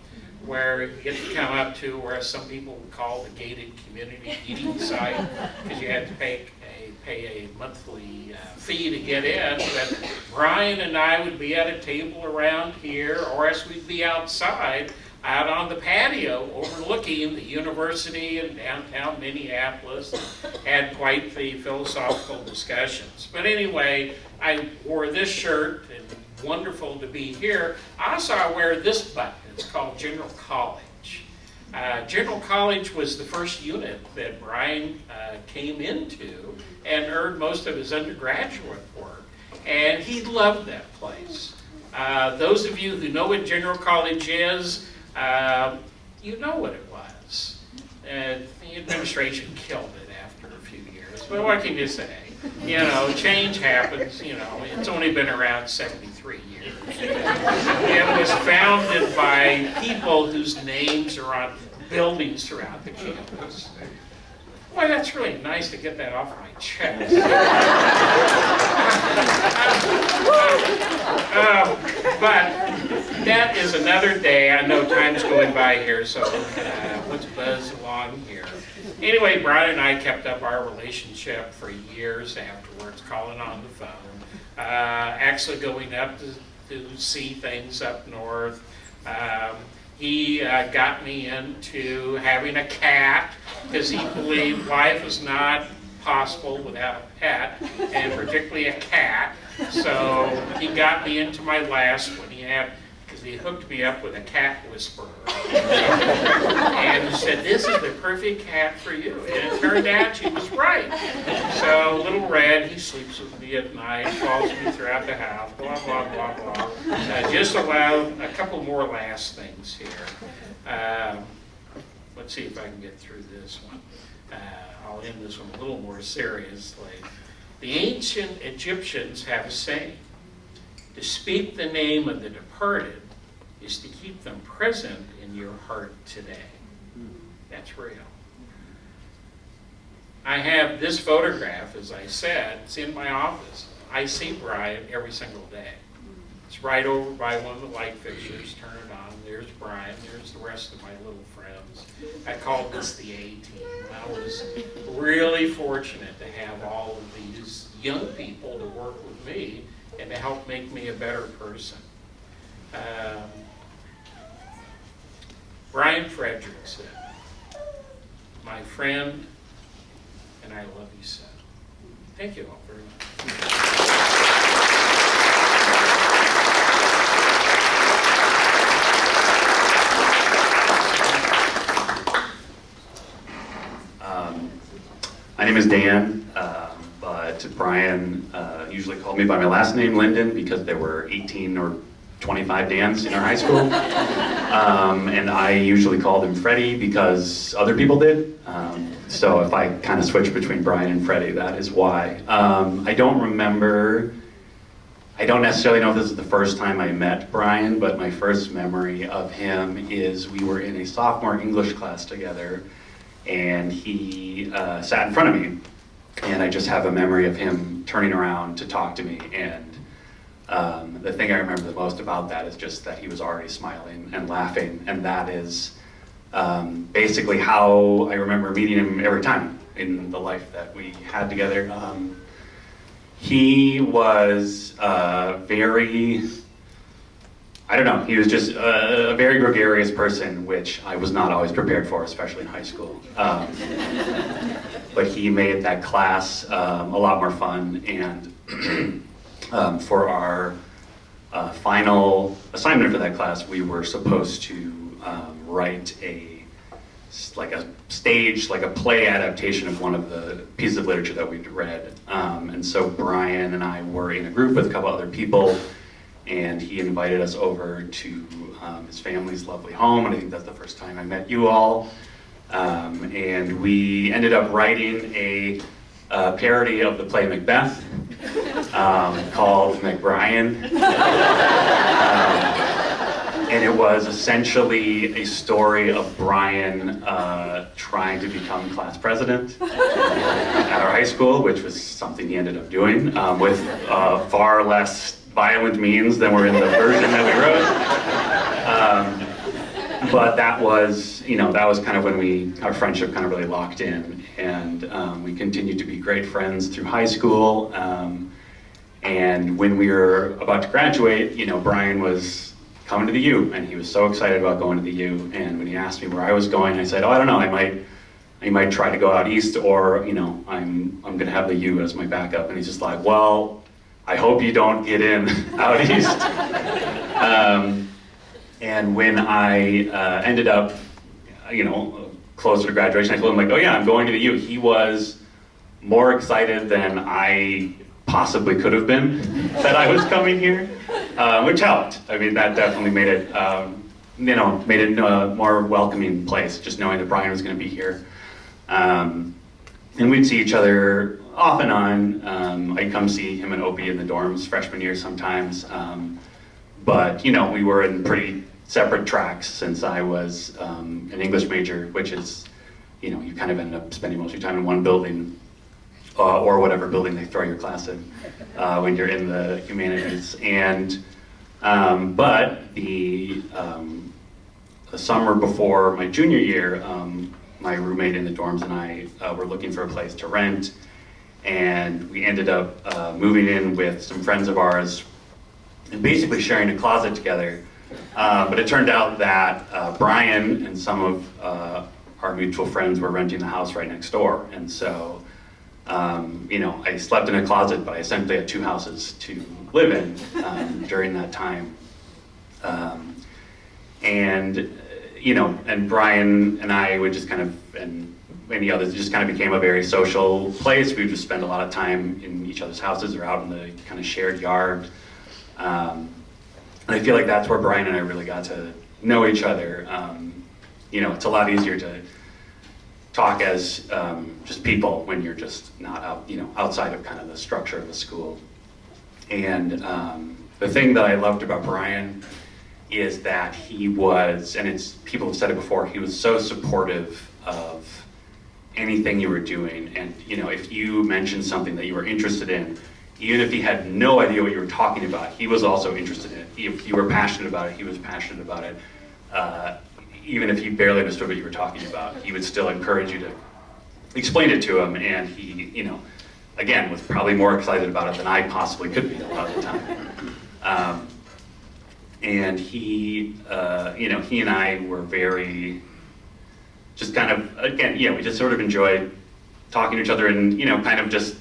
where you get to come up to where some people would call the gated community eating site, because you had to pay a monthly fee to get in. But Brian and I would be at a table around here, or else we'd be outside, out on the patio overlooking the university in downtown Minneapolis, had quite the philosophical discussions. But anyway, I wore this shirt, and wonderful to be here. Also, I wear this button. It's called General College. General College was the first unit that Brian came into and earned most of his undergraduate work, and he loved that place. Those of you who know what General College is, you know what it was. The administration killed it after a few years, but what can you say? You know, change happens. You know, it's only been around 73 years. It was founded by people whose names are on buildings throughout the campus. Boy, that's really nice to get that off my chest. But that is another day. I know time's going by here, so let's buzz along here. Anyway, Brian and I kept up our relationship for years afterwards, calling on the phone, actually going up to see things up north. He got me into having a cat, because he believed life is not possible without a pet, and particularly a cat. So he got me into my last one. Because he hooked me up with a cat whisperer. And he said, "This is the perfect cat for you." And it turned out she was right. So Little Red, he sleeps with me at night, follows me throughout the house, blah, blah, blah, blah. Just allow a couple more last things here. Let's see if I can get through this one. I'll end this one a little more seriously. The ancient Egyptians have a saying: to speak the name of the departed is to keep them present in your heart today. That's real. I have this photograph, as I said, it's in my office. I see Brian every single day. It's right over by one of the light fixtures. Turn it on. There's Brian. There's the rest of my little friends. I called this the A-team. I was really fortunate to have all of these young people to work with me and to help make me a better person. Brian Fredrickson, my friend, and I love you so. Thank you all very much. My name is Dan, but Brian usually called me by my last name, Lyndon, because there were 18 or 25 Dans in our high school. And I usually called him Freddie because other people did. So if I kind of switch between Brian and Freddie, that is why. I don't necessarily know if this is the first time I met Brian, but my first memory of him is we were in a sophomore English class together, and he sat in front of me, and I just have a memory of him turning around to talk to me, and the thing I remember the most about that is just that he was already smiling and laughing, and that is basically how I remember meeting him every time in the life that we had together. He was very I don't know, he was just a very gregarious person, which I was not always prepared for, especially in high school. But he made that class a lot more fun, and for our final assignment for that class, we were supposed to write a stage, like a play adaptation of one of the pieces of literature that we'd read. And so Brian and I were in a group with a couple other people, and he invited us over to his family's lovely home, and I think that's the first time I met you all. And we ended up writing a parody of the play Macbeth called McBrien. And it was essentially a story of Brian trying to become class president at our high school, which was something he ended up doing with far less violent means than were in the version that we wrote. But that was, that was kind of when our friendship kind of really locked in, and we continued to be great friends through high school. And when we were about to graduate, Brian was coming to the U, and he was so excited about going to the U. And when he asked me where I was going, I said, "Oh, I don't know. I might try to go out east, or I'm going to have the U as my backup." And he's just like, "Well, I hope you don't get in out east." And when I ended up, closer to graduation, I told him, like, "Oh yeah, I'm going to the U." He was more excited than I possibly could have been that I was coming here, which helped. I mean, that definitely made it, a more welcoming place, just knowing that Brian was going to be here. And we'd see each other off and on. I'd come see him and Opie in the dorms freshman year sometimes. But, we were in pretty separate tracks, since I was an English major, which is, you kind of end up spending most of your time in one building, or whatever building they throw your class in when you're in the humanities. And but the summer before my junior year, my roommate in the dorms and I were looking for a place to rent, and we ended up moving in with some friends of ours and basically sharing a closet together. But it turned out that Brian and some of our mutual friends were renting the house right next door, and so I slept in a closet, but I essentially had two houses to live in during that time. And Brian and I would just kind of, and many others, just kind of became a very social place. We would just spend a lot of time in each other's houses or out in the kind of shared yard. And I feel like that's where Brian and I really got to know each other. It's a lot easier to talk as just people when you're just not out, outside of kind of the structure of the school. And the thing that I loved about Brian is that he was, and people have said it before, he was so supportive of anything you were doing. And if you mentioned something that you were interested in, even if he had no idea what you were talking about, he was also interested in it. If you were passionate about it, he was passionate about it. Even if he barely understood what you were talking about, he would still encourage you to explain it to him, and he, again, was probably more excited about it than I possibly could be a lot of the time. And he and I were very, just kind of, again, we just sort of enjoyed talking to each other and, kind of just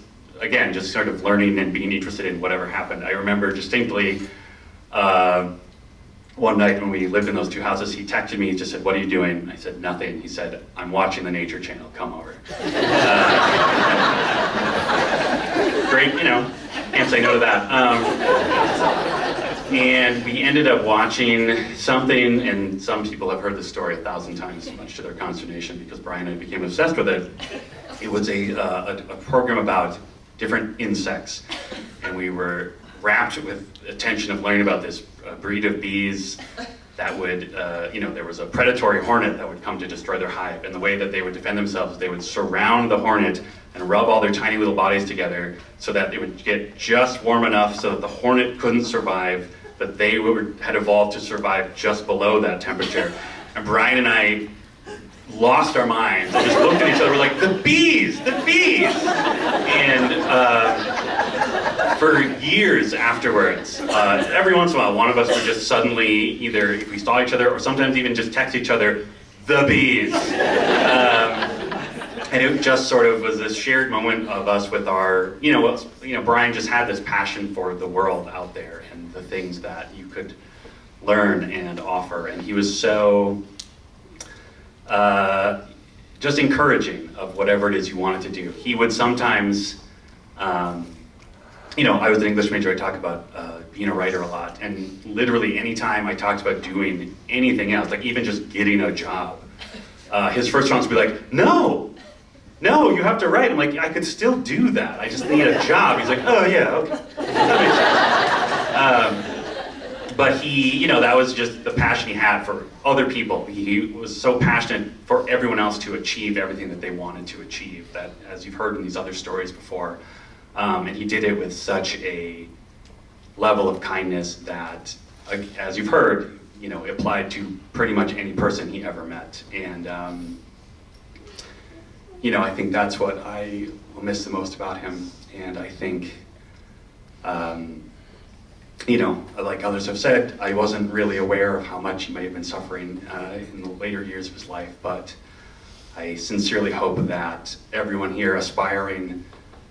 sort of learning and being interested in whatever happened. I remember distinctly, one night when we lived in those two houses, he texted me, he just said, "What are you doing?" I said, "Nothing." He said, "I'm watching the Nature Channel, come over." Great, can't say no to that. And we ended up watching something, and some people have heard this story 1,000 times, much to their consternation, because Brian and I became obsessed with it. It was a program about different insects, and we were rapt with attention of learning about this breed of bees that would, there was a predatory hornet that would come to destroy their hive, and the way that they would defend themselves is they would surround the hornet and rub all their tiny little bodies together so that it would get just warm enough so that the hornet couldn't survive, but they had evolved to survive just below that temperature. And Brian and I lost our minds and just looked at each other, we're like, the bees! And for years afterwards. Every once in a while, one of us would just suddenly, either if we saw each other or sometimes even just text each other, the bees. And it just sort of was this shared moment of us with our, Brian just had this passion for the world out there and the things that you could learn and offer. And he was so just encouraging of whatever it is you wanted to do. He would sometimes, I was an English major, I talk about being a writer a lot, and literally anytime I talked about doing anything else, like even just getting a job, his first response would be like, no, you have to write. I'm like, I could still do that, I just need a job. He's like, oh yeah, okay, that makes sense. But he, that was just the passion he had for other people. He was so passionate for everyone else to achieve everything that they wanted to achieve, that, as you've heard in these other stories before, and he did it with such a level of kindness that, as you've heard, applied to pretty much any person he ever met. And, I think that's what I will miss the most about him. And I think, like others have said, I wasn't really aware of how much he may have been suffering in the later years of his life, but I sincerely hope that everyone here aspiring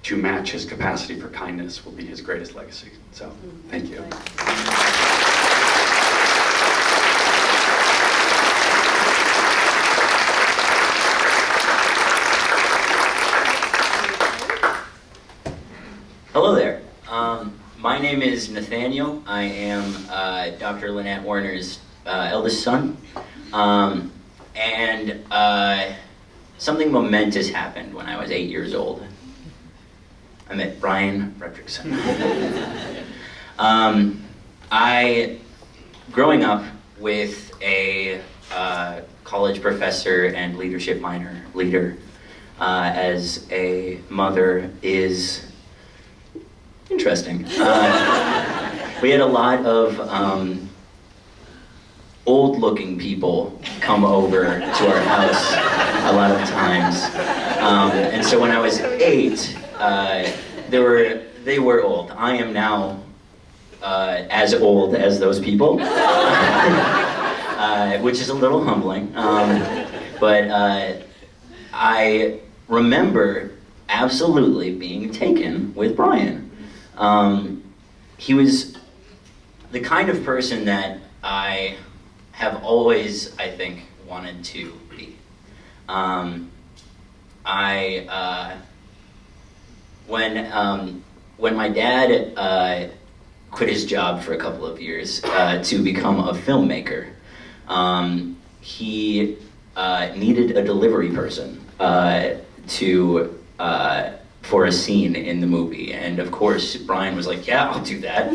to match his capacity for kindness will be his greatest legacy. So, thank you. Hello there. My name is Nathaniel. I am Dr. Lynette Warner's eldest son. And something momentous happened when I was 8 years old. I met Brian Fredrickson. Growing up with a college professor and leadership minor leader as a mother is interesting. We had a lot of old-looking people come over to our house a lot of times. And so when I was 8, they were old. I am now as old as those people, which is a little humbling. But I remember absolutely being taken with Brian. He was the kind of person that I have always, I think, wanted to be. When my dad quit his job for a couple of years to become a filmmaker, he needed a delivery person for a scene in the movie, and of course Brian was like, yeah, I'll do that.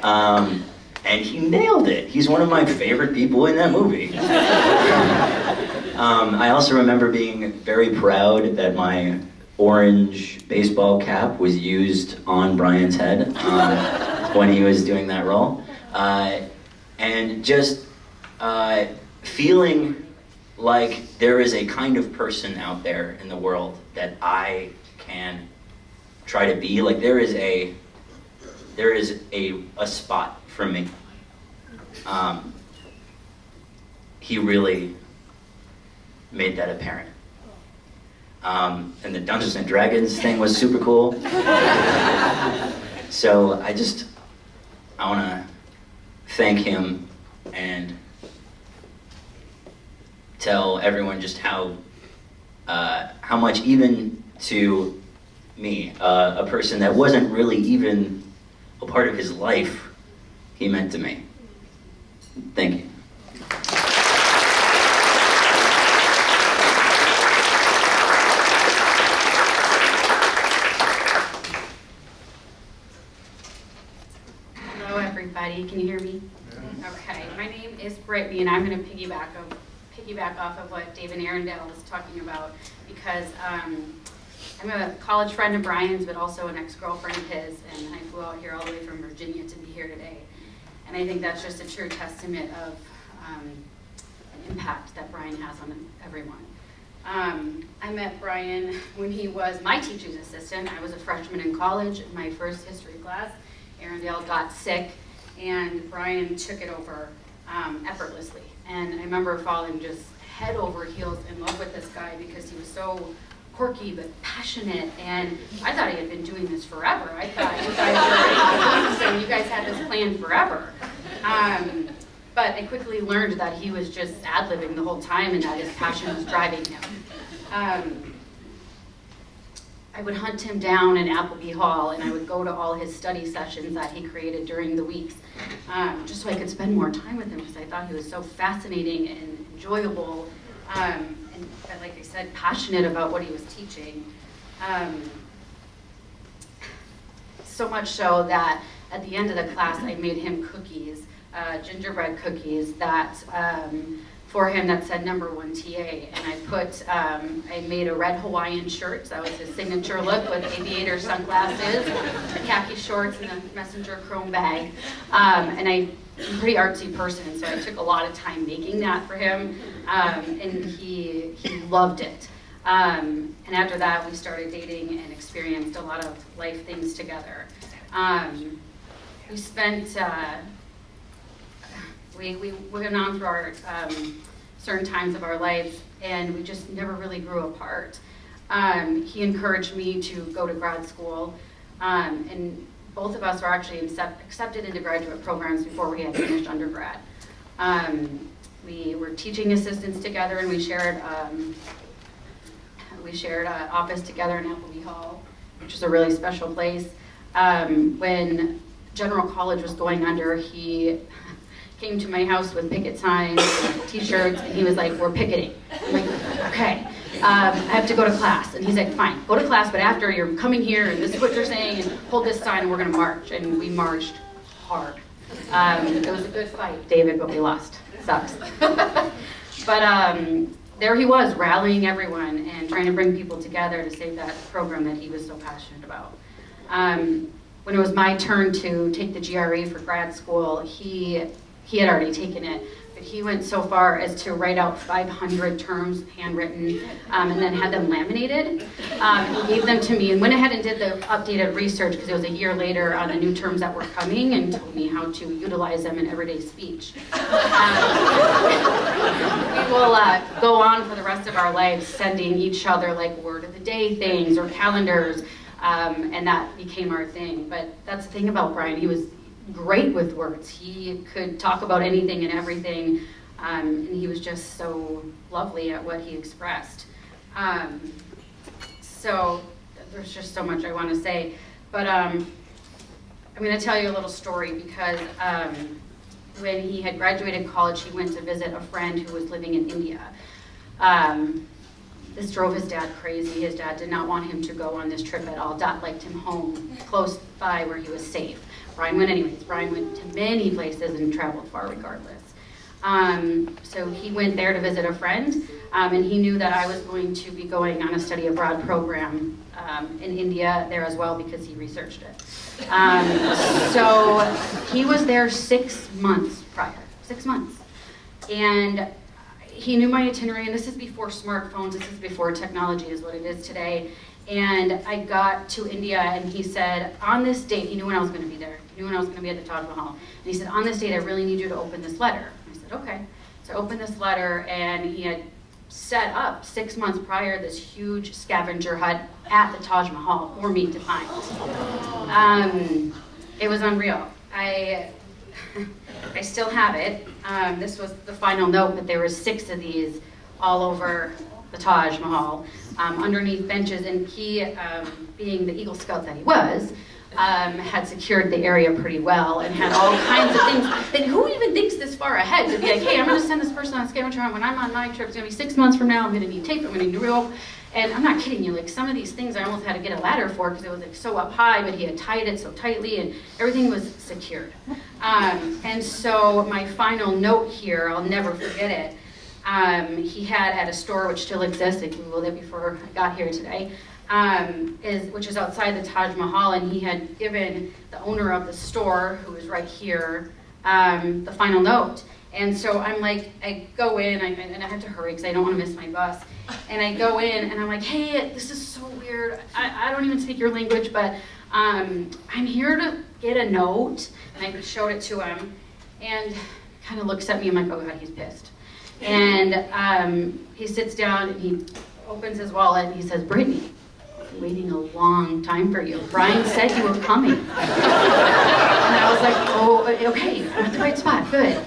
And he nailed it. He's one of my favorite people in that movie. I also remember being very proud that my orange baseball cap was used on Brian's head when he was doing that role. And just feeling like there is a kind of person out there in the world that I can try to be. Like there is a spot for me. He really made that apparent. And the Dungeons and Dragons thing was super cool. So I want to thank him and tell everyone just how much, even to me, a person that wasn't really even a part of his life, he meant to me. Thank you. Hello, everybody. Can you hear me? Okay. My name is Brittany, and I'm going to piggyback off of what David Arundel was talking about, because I'm a college friend of Brian's, but also an ex-girlfriend of his, and I flew out here all the way from Virginia to be here today. And I think that's just a true testament of the impact that Brian has on everyone. I met Brian when he was my teaching assistant. I was a freshman in college in my first history class. Arendelle got sick, and Brian took it over effortlessly. And I remember falling just head over heels in love with this guy because he was so quirky but passionate, and I thought he had been doing this forever. I thought you guys were, so you guys had this plan forever. But I quickly learned that he was just ad-libbing the whole time and that his passion was driving him. I would hunt him down in Appleby Hall, and I would go to all his study sessions that he created during the weeks, just so I could spend more time with him because I thought he was so fascinating and enjoyable, and like I said, passionate about what he was teaching. So much so that at the end of the class, I made him cookies, gingerbread cookies that for him that said #1 TA, and I made a red Hawaiian shirt. That was his signature look with aviator sunglasses, khaki shorts, and a messenger chrome bag. And I'm a pretty artsy person, so I took a lot of time making that for him, and he loved it. And after that, we started dating and experienced a lot of life things together. We spent, we went on through our certain times of our lives, and we just never really grew apart. He encouraged me to go to grad school, and both of us were actually accepted into graduate programs before we had finished undergrad. We were teaching assistants together, and we shared an office together in Appleby Hall, which is a really special place. When General College was going under, he came to my house with picket signs and t-shirts, and he was like, "We're picketing." I'm like, "Okay, I have to go to class." And he's like, "Fine, go to class, but after you're coming here, and this is what you're saying, and hold this sign, and we're gonna march." And we marched hard. It was a good fight, David, but we lost. Sucks. But there he was, rallying everyone and trying to bring people together to save that program that he was so passionate about. When it was my turn to take the GRE for grad school, he had already taken it, but he went so far as to write out 500 terms, handwritten, and then had them laminated. He gave them to me and went ahead and did the updated research because it was a year later on the new terms that were coming, and told me how to utilize them in everyday speech. We will go on for the rest of our lives sending each other like word of the day things or calendars, and that became our thing. But that's the thing about Brian, he was great with words. He could talk about anything and everything, and he was just so lovely at what he expressed. So there's just so much I want to say, but I'm going to tell you a little story because when he had graduated college, he went to visit a friend who was living in India. This drove his dad crazy. His dad did not want him to go on this trip at all. Dad liked him home, close by where he was safe. Brian went anyways. Brian went to many places and traveled far regardless. So he went there to visit a friend, and he knew that I was going to be going on a study abroad program in India there as well because he researched it. So he was there 6 months prior, 6 months. And he knew my itinerary, and this is before smartphones, this is before technology is what it is today. And I got to India, and he said, on this date, he knew when I was going to be there. He knew when I was going to be at the Taj Mahal. And he said, on this date, I really need you to open this letter. I said, okay. So I opened this letter, and he had set up 6 months prior this huge scavenger hunt at the Taj Mahal for me to find. It was unreal. I still have it. This was the final note, but there were 6 of these all over the Taj Mahal, underneath benches, and he, being the Eagle Scout that he was, had secured the area pretty well and had all kinds of things. Then who even thinks this far ahead to be like, hey, I'm going to send this person on a scavenger hunt when I'm on my trip. It's going to be 6 months from now. I'm going to need tape. I'm going to need rope. And I'm not kidding you. Like some of these things, I almost had to get a ladder for because it was like so up high, but he had tied it so tightly, and everything was secured. And so my final note here, I'll never forget it. He had at a store which still exists, I Googled it before I got here today, which is outside the Taj Mahal, and he had given the owner of the store, who was right here, the final note. And so I'm like, I go in, and I have to hurry because I don't want to miss my bus. And I go in, and I'm like, hey, this is so weird. I don't even speak your language, but I'm here to get a note. And I showed it to him, and kind of looks at me. I'm like, oh God, he's pissed. And he sits down, and he opens his wallet, and he says, Brittany, I've been waiting a long time for you. Brian said you were coming. And I was like, oh, okay, I'm at the right spot, good.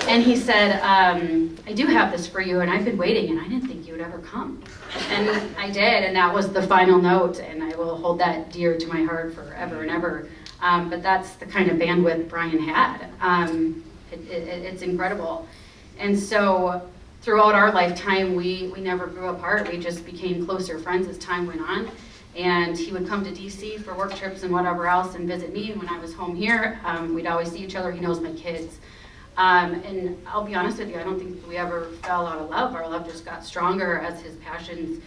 And he said, I do have this for you, and I've been waiting, and I didn't think you would ever come. And I did, and that was the final note, and I will hold that dear to my heart forever and ever. But that's the kind of bandwidth Brian had. It's incredible. And so throughout our lifetime, we never grew apart. We just became closer friends as time went on. And he would come to DC for work trips and whatever else and visit me. And when I was home here, we'd always see each other. He knows my kids. And I'll be honest with you, I don't think we ever fell out of love. Our love just got stronger as his passions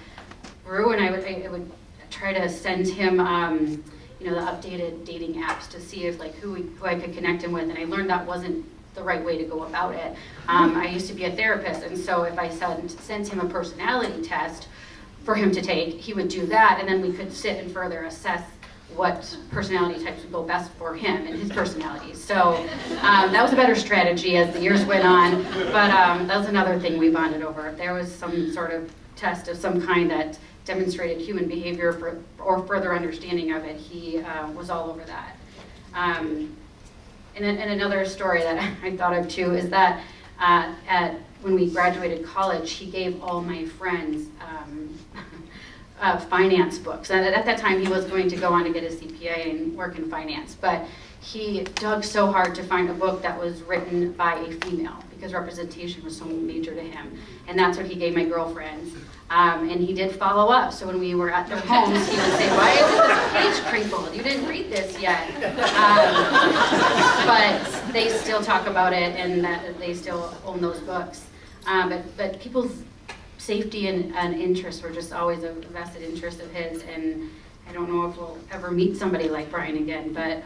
grew. And I would try to send him the updated dating apps to see if who I could connect him with. And I learned that wasn't the right way to go about it. I used to be a therapist, and so if I sent him a personality test for him to take, he would do that, and then we could sit and further assess what personality types would go best for him and his personality. So that was a better strategy as the years went on, but that was another thing we bonded over. If there was some sort of test of some kind that demonstrated human behavior or further understanding of it, he was all over that. And another story that I thought of too is that when we graduated college, he gave all my friends finance books. And at that time, he was going to go on to get his CPA and work in finance. But he dug so hard to find a book that was written by a female because representation was so major to him. And that's what he gave my girlfriends. And he did follow up. So when we were at their homes, he would say, why isn't this page crinkled? You didn't read this yet. But they still talk about it, and that they still own those books. But people's safety and interests were just always a vested interest of his. And I don't know if we'll ever meet somebody like Brian again, but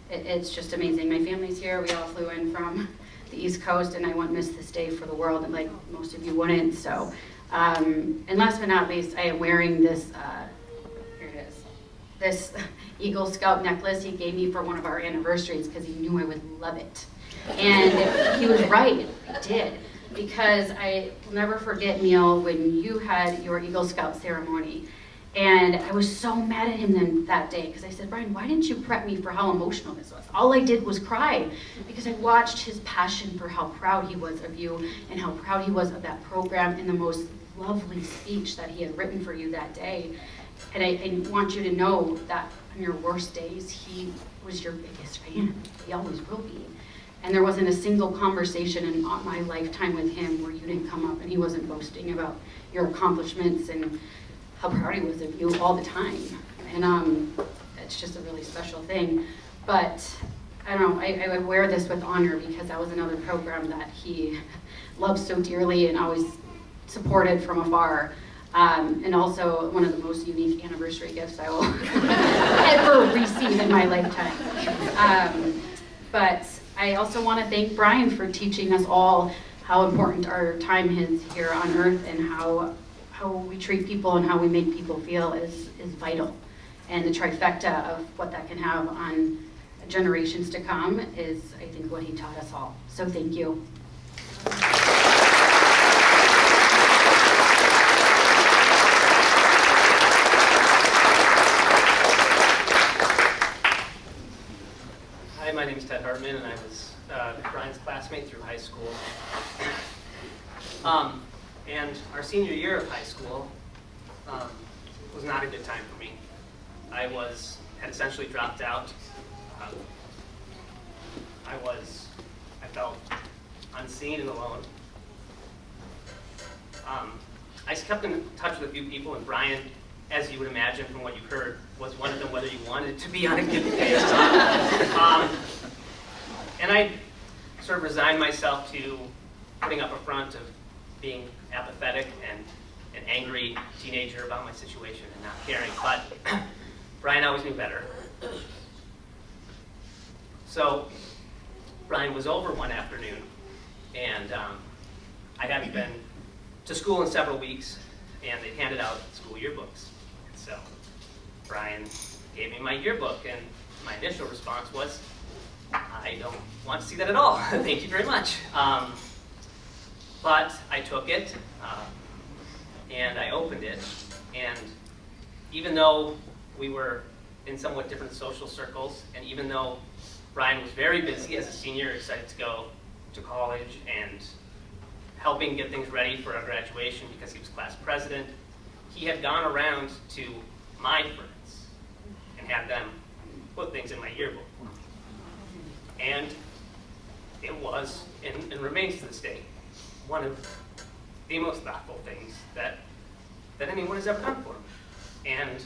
it's just amazing. My family's here. We all flew in from the East Coast, and I wouldn't miss this day for the world, and like most of you wouldn't. So, and last but not least, I am wearing this, here it is, this Eagle Scout necklace he gave me for one of our anniversaries because he knew I would love it. And he was right, I did. Because I will never forget, Neil, when you had your Eagle Scout ceremony. And I was so mad at him that day because I said, Brian, why didn't you prep me for how emotional this was? All I did was cry because I watched his passion for how proud he was of you and how proud he was of that program and the most lovely speech that he had written for you that day. And I want you to know that on your worst days, he was your biggest fan. He always will be. And there wasn't a single conversation in my lifetime with him where you didn't come up and he wasn't boasting about your accomplishments and how proud he was of you all the time. And it's just a really special thing. But I don't know, I wear this with honor because that was another program that he loved so dearly and always supported from afar. And also one of the most unique anniversary gifts I will ever receive in my lifetime. But I also want to thank Brian for teaching us all how important our time is here on earth and how we treat people and how we make people feel is vital. And the trifecta of what that can have on generations to come is, I think, what he taught us all. So thank you. Hi, my name is Ted Hartman, and I was Brian's classmate through high school. And our senior year of high school was not a good time for me. I had essentially dropped out. I felt unseen and alone. I kept in touch with a few people, and Brian, as you would imagine from what you've heard, was one of them, whether you wanted to be on a given day or not. And I sort of resigned myself to putting up a front of being apathetic and an angry teenager about my situation and not caring. But Brian always knew better. So Brian was over one afternoon, And I hadn't been to school in several weeks, and they handed out school yearbooks. So Brian gave me my yearbook, and my initial response was, I don't want to see that at all. Thank you very much. But I took it, and I opened it, and even though we were in somewhat different social circles, and even though Brian was very busy as a senior, excited to go to college and helping get things ready for our graduation because he was class president, he had gone around to my friends and had them put things in my yearbook. And it was, and remains to this day, one of the most thoughtful things that anyone has ever done for him. And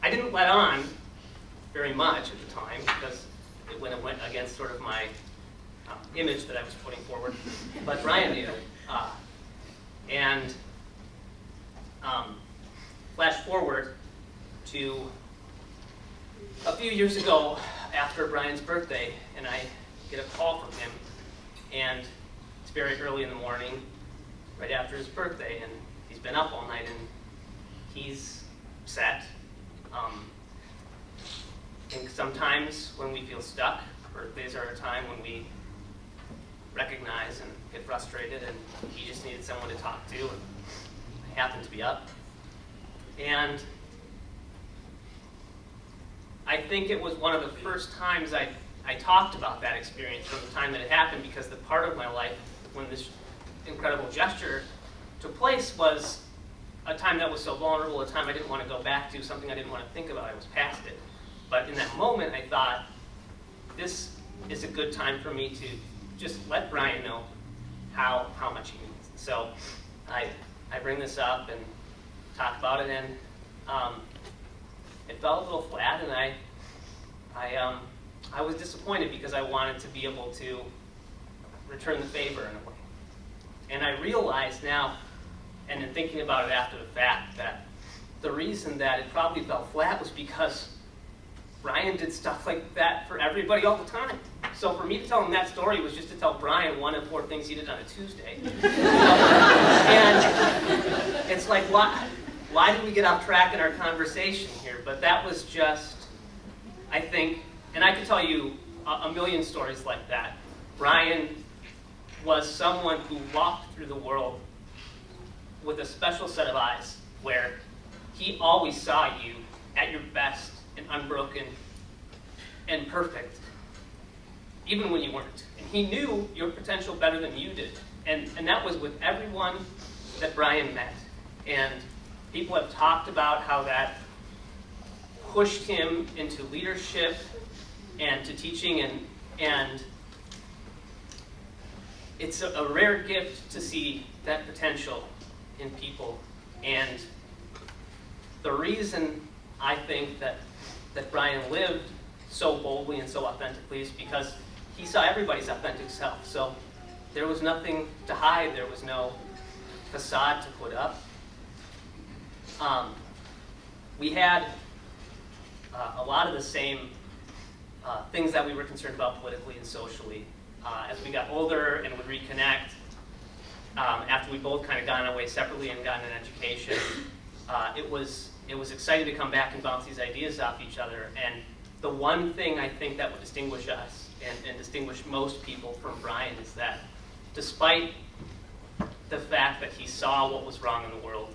I didn't let on very much at the time because it went against sort of my image that I was putting forward. But Brian knew. Flash forward to a few years ago after Brian's birthday, and I get a call from him, and it's very early in the morning, right after his birthday, and he's been up all night, and he's upset. I think sometimes when we feel stuck, birthdays are a time when we recognize and get frustrated, and he just needed someone to talk to, and I happened to be up. And I think it was one of the first times I talked about that experience from the time that it happened, because the part of my life when this incredible gesture took place was a time that was so vulnerable, a time I didn't want to go back to, something I didn't want to think about. I was past it. But in that moment, I thought, this is a good time for me to just let Brian know how much he means. So I bring this up and talk about it, and it felt a little flat, and I was disappointed because I wanted to be able to return the favor in a way. And I realize now, and in thinking about it after the fact, that the reason that it probably felt flat was because Brian did stuff like that for everybody all the time. So for me to tell him that story was just to tell Brian one of 4 things he did on a Tuesday. And it's like, why did we get off track in our conversation here? But that was just, I think, and I could tell you a million stories like that. Brian was someone who walked through the world with a special set of eyes, where he always saw you at your best and unbroken and perfect, even when you weren't. And he knew your potential better than you did. And that was with everyone that Brian met. And people have talked about how that pushed him into leadership and to teaching, and it's a rare gift to see that potential in people. And the reason I think that Brian lived so boldly and so authentically is because he saw everybody's authentic self. So there was nothing to hide. There was no facade to put up. We had a lot of the same things that we were concerned about politically and socially. As we got older and would reconnect, after we both kind of gone away separately and gotten an education, it was exciting to come back and bounce these ideas off each other. And the one thing I think that would distinguish us and distinguish most people from Brian is that despite the fact that he saw what was wrong in the world,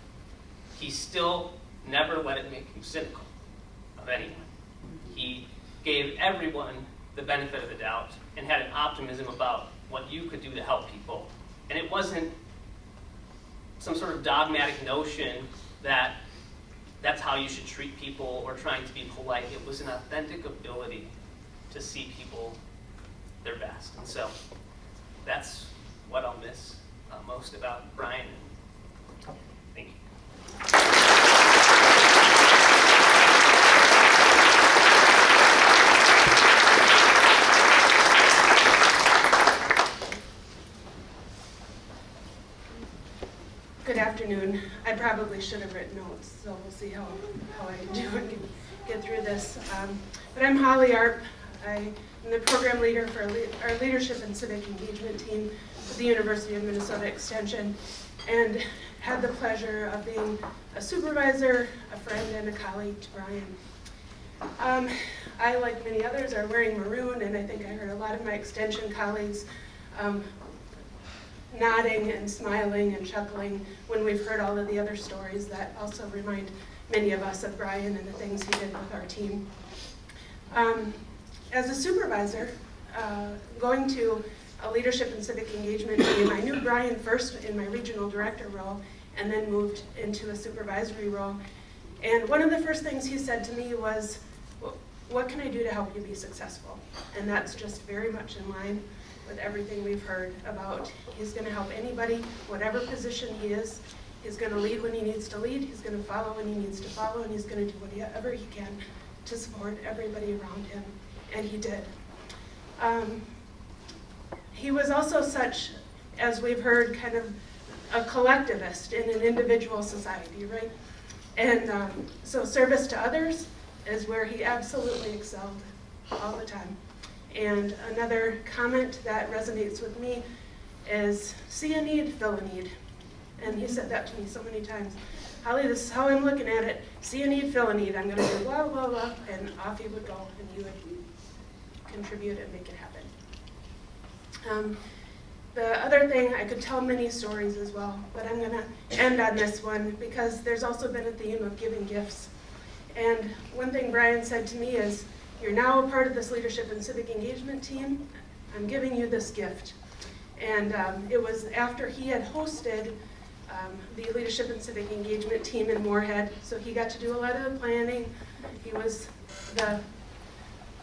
he still never let it make him cynical of anyone. He gave everyone the benefit of the doubt and had an optimism about what you could do to help people. And it wasn't some sort of dogmatic notion that that's how you should treat people or trying to be polite. It was an authentic ability to see people their best. And so that's what I'll miss most about Brian. Thank you. Good afternoon. I probably should have written notes, so we'll see how I do and get through this. But I'm Holly Arp. I I'm the program leader for our leadership and civic engagement team at the University of Minnesota Extension, and had the pleasure of being a supervisor, a friend, and a colleague to Brian. I, like many others, are wearing maroon, and I think I heard a lot of my extension colleagues nodding and smiling and chuckling when we've heard all of the other stories that also remind many of us of Brian and the things he did with our team. As a supervisor, going to a leadership and civic engagement team, I knew Brian first in my regional director role and then moved into a supervisory role. And one of the first things he said to me was, what can I do to help you be successful? And that's just very much in line with everything we've heard about. He's going to help anybody, whatever position he is. He's going to lead when he needs to lead. He's going to follow when he needs to follow. And he's going to do whatever he can to support everybody around him. And he did. He was also such, as we've heard, kind of a collectivist in an individual society, right? And so service to others is where he absolutely excelled all the time. And another comment that resonates with me is, see a need, fill a need. And he said that to me so many times. Holly, this is how I'm looking at it. See a need, fill a need. I'm going to do blah, blah, blah. And off he would go, and you would contribute and make it happen. The other thing, I could tell many stories as well, but I'm going to end on this one because there's also been a theme of giving gifts. And one thing Brian said to me is, you're now a part of this leadership and civic engagement team. I'm giving you this gift. And it was after he had hosted the leadership and civic engagement team in Moorhead, so he got to do a lot of the planning. He was the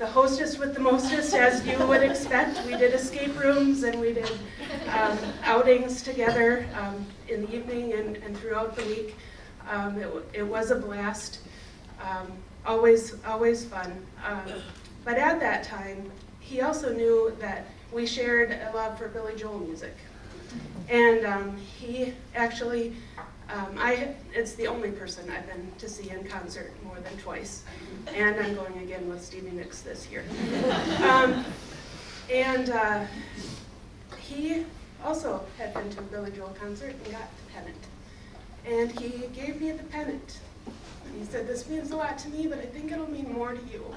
hostess with the mostest, as you would expect. We did escape rooms and we did outings together in the evening and throughout the week. It was a blast. Always fun. But at that time, he also knew that we shared a love for Billy Joel music. And he actually, it's the only person I've been to see in concert more than twice. And I'm going again with Stevie Nicks this year. He also had been to a Billy Joel concert and got the pennant. And he gave me the pennant. And he said, this means a lot to me, but I think it'll mean more to you.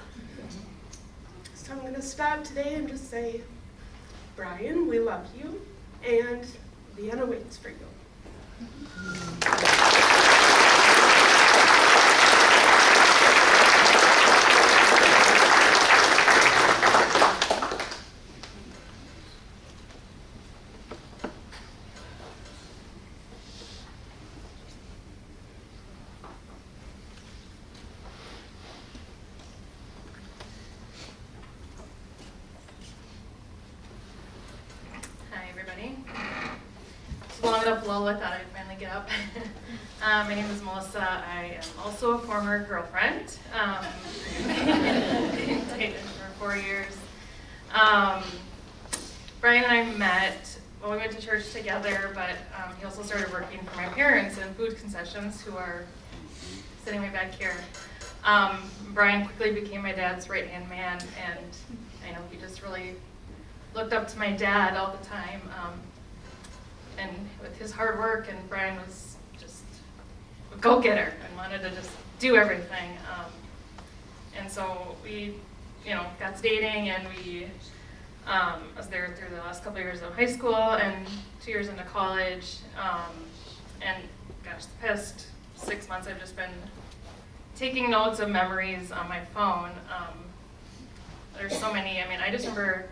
So I'm going to stop today and just say, Brian, we love you, and Vienna waits for you. Long enough lull, I thought I'd finally get up. My name is Melissa. I am also a former girlfriend. Dated for 4 years. Brian and I met, well, we went to church together, but he also started working for my parents in food concessions, who are sitting way back here. Brian quickly became my dad's right-hand man, and I know he just really looked up to my dad all the time. And with his hard work, and Brian was just a go-getter and wanted to just do everything. And so we, got to dating, and I was there through the last couple of years of high school and 2 years into college. And gosh, the past 6 months I've just been taking notes of memories on my phone. There's so many. I just remember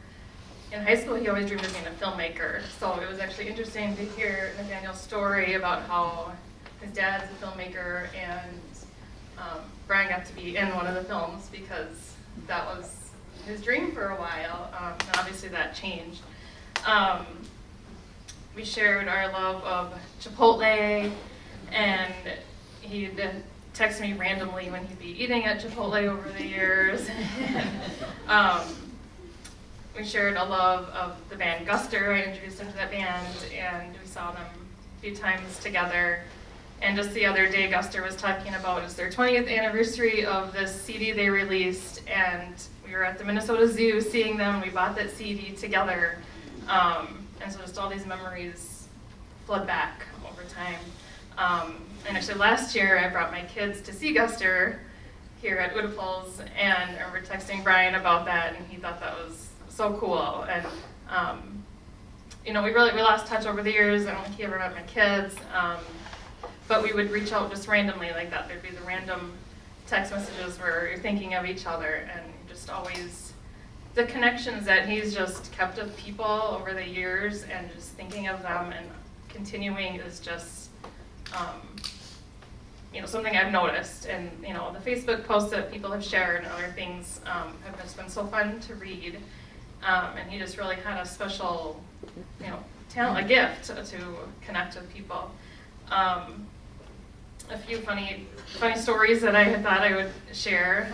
in high school, he always dreamed of being a filmmaker, so it was actually interesting to hear Nathaniel's story about how his dad's a filmmaker, and Brian got to be in one of the films because that was his dream for a while, and obviously that changed. We shared our love of Chipotle, and he'd text me randomly when he'd be eating at Chipotle over the years. We shared a love of the band Guster. I introduced him to that band, and we saw them a few times together. And just the other day, Guster was talking about it was their 20th anniversary of this CD they released, and we were at the Minnesota Zoo seeing them. We bought that CD together. And so just all these memories flood back over time. And actually last year I brought my kids to see Guster here at Oedipals, and I remember texting Brian about that, and he thought that was so cool. And you know, we lost touch over the years. I don't think he ever met my kids, but we would reach out just randomly like that. There'd be the random text messages where you're thinking of each other, and just always the connections that he's just kept with people over the years, and just thinking of them and continuing is just, you know, something I've noticed. And you know, the Facebook posts that people have shared and other things have just been so fun to read. And he just really had a special, you know, talent, a gift to connect with people. A few funny stories that I had thought I would share.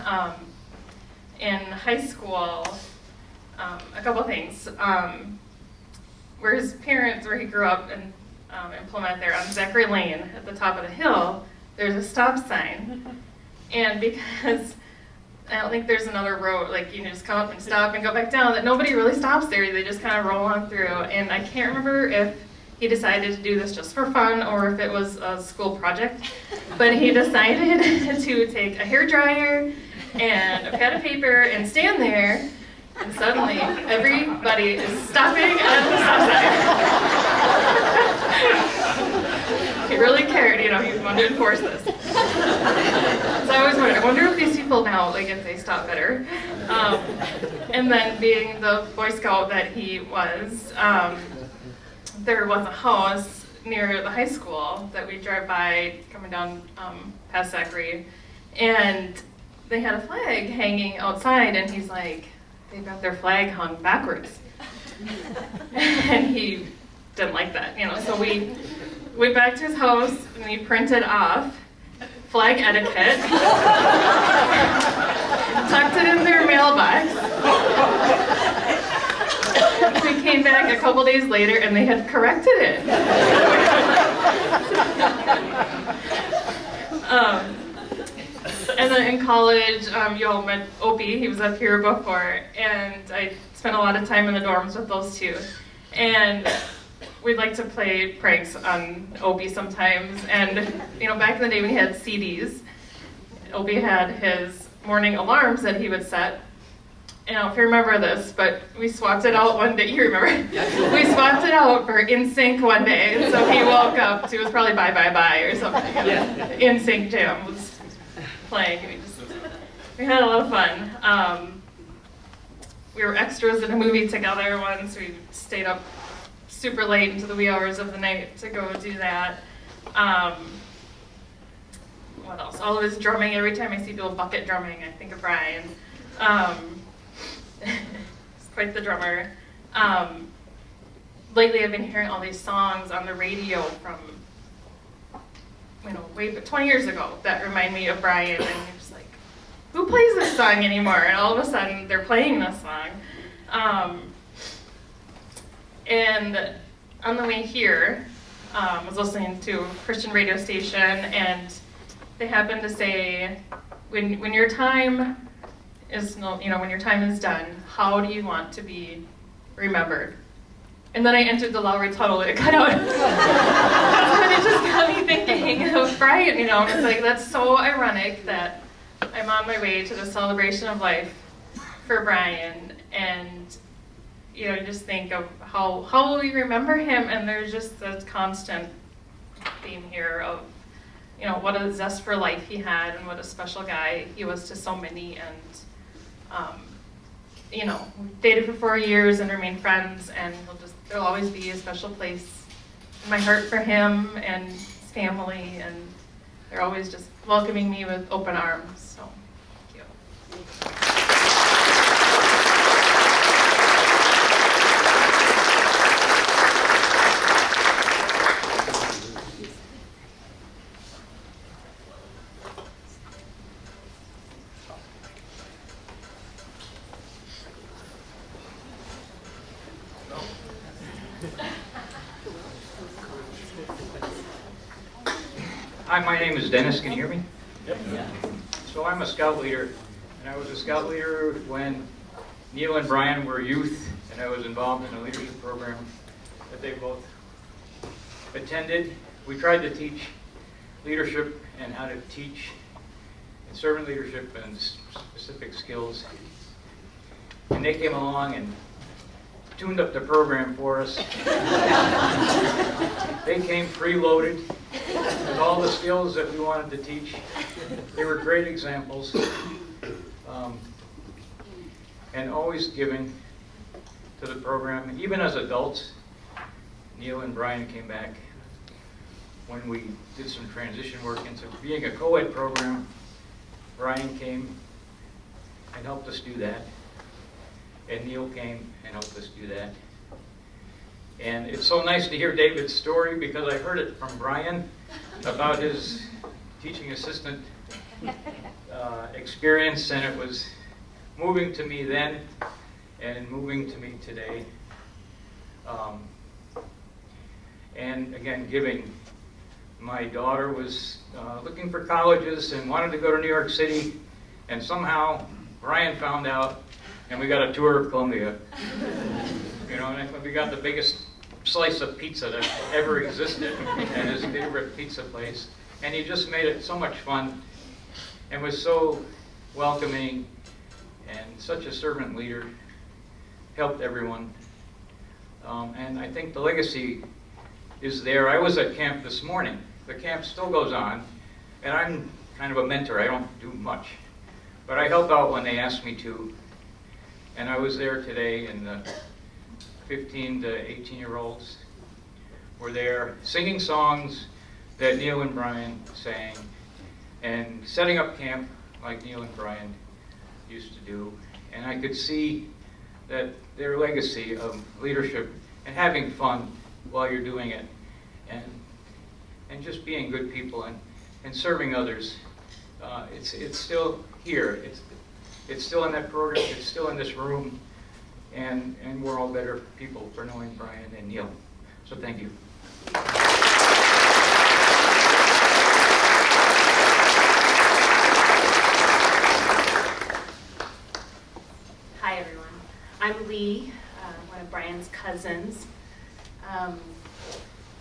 In high school, a couple things. Where his parents, where he grew up in Plymouth, there on Zachary Lane at the top of the hill, there's a stop sign. And because I don't think there's another road, like you can just come up and stop and go back down, that nobody really stops there. They just kind of roll on through. And I can't remember if he decided to do this just for fun or if it was a school project, but he decided to take a hairdryer and a pad of paper and stand there, and suddenly everybody is stopping at the stop sign. He really cared, you know, he wanted to enforce this. So I always wondered, I wonder if these people now, like, if they stop better. And then being the Boy Scout that he was, there was a house near the high school that we drive by coming down past Zachary, and they had a flag hanging outside, and he's like, they've got their flag hung backwards. And he didn't like that, you know, so we went back to his house and we printed off flag etiquette, tucked it in their mailbox. We came back a couple days later and they had corrected it. And then in college, you all met Opie. He was up here before, and I spent a lot of time in the dorms with those two. And we'd like to play pranks on Opie sometimes. And you know, back in the day when he had CDs, Opie had his morning alarms that he would set. And I don't know if you remember this, but we swapped it out one day. You remember? We swapped it out for In Sync one day. And so he woke up to, it was probably Bye Bye Bye or something. Yeah. In Sync Jam was playing. We had a lot of fun. We were extras in a movie together once. We stayed up super late into the wee hours of the night to go do that. What else? All of his drumming. Every time I see people bucket drumming, I think of Brian. He's quite the drummer. Lately I've been hearing all these songs on the radio from, you know, way 20 years ago that remind me of Brian, and you're just like, who plays this song anymore? And all of a sudden they're playing this song. And on the way here, was listening to a Christian radio station, and they happened to say, when your time is, you know, when your time is done, how do you want to be remembered? And then I entered the Lowry tunnel and it cut out. And it just got me thinking of Brian, you know, and it's like, that's so ironic that I'm on my way to the celebration of life for Brian, and you know, you just think of how will we remember him, and there's just this constant theme here of, you know, what a zest for life he had, and what a special guy he was to so many. And you know, we dated for 4 years and remained friends, and there'll always be a special place in my heart for him and his family, and they're always just welcoming me with open arms. So, thank you. Hi, my name is Dennis. Can you hear me? Yep. So I'm a scout leader and I was a scout leader when Neil and Brian were youth, and I was involved in a leadership program that they both attended. We tried to teach leadership and how to teach servant leadership and specific skills. And they came along and tuned up the program for us. They came preloaded with all the skills that we wanted to teach. They were great examples, and always giving to the program. Even as adults, Neil and Brian came back when we did some transition work into being a co-ed program. Brian came and helped us do that, and Neil came and helped us do that. And it's so nice to hear David's story, because I heard it from Brian about his teaching assistant experience, and it was moving to me then and moving to me today. And again, giving. My daughter was looking for colleges and wanted to go to New York City, and somehow Brian found out, and we got a tour of Columbia. You know, and we got the biggest slice of pizza that ever existed at his favorite pizza place, and he just made it so much fun, and was so welcoming, and such a servant leader, helped everyone. And I think the legacy is there. I was at camp this morning. The camp still goes on, and I'm kind of a mentor. I don't do much, but I help out when they ask me to. And I was there today, and the 15 to 18-year-olds were there singing songs that Neil and Brian sang, and setting up camp like Neil and Brian used to do. And I could see that their legacy of leadership and having fun while you're doing it, and just being good people and serving others. It's still here. It's still in that program. It's still in this room, and we're all better people for knowing Brian and Neil. So thank you. Hi everyone. I'm Lee, one of Brian's cousins.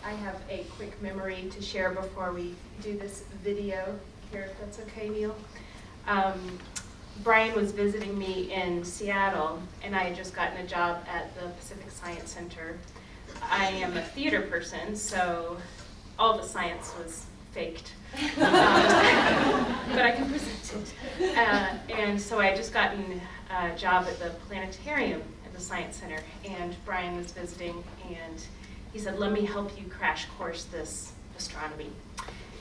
I have a quick memory to share before we do this video here, if that's okay, Neil. Brian was visiting me in Seattle, and I had just gotten a job at the Pacific Science Center. I am a theater person, so all the science was faked, but I can present it. And so I had just gotten a job at the planetarium at the Science Center, and Brian was visiting, and he said, "Let me help you crash course this astronomy."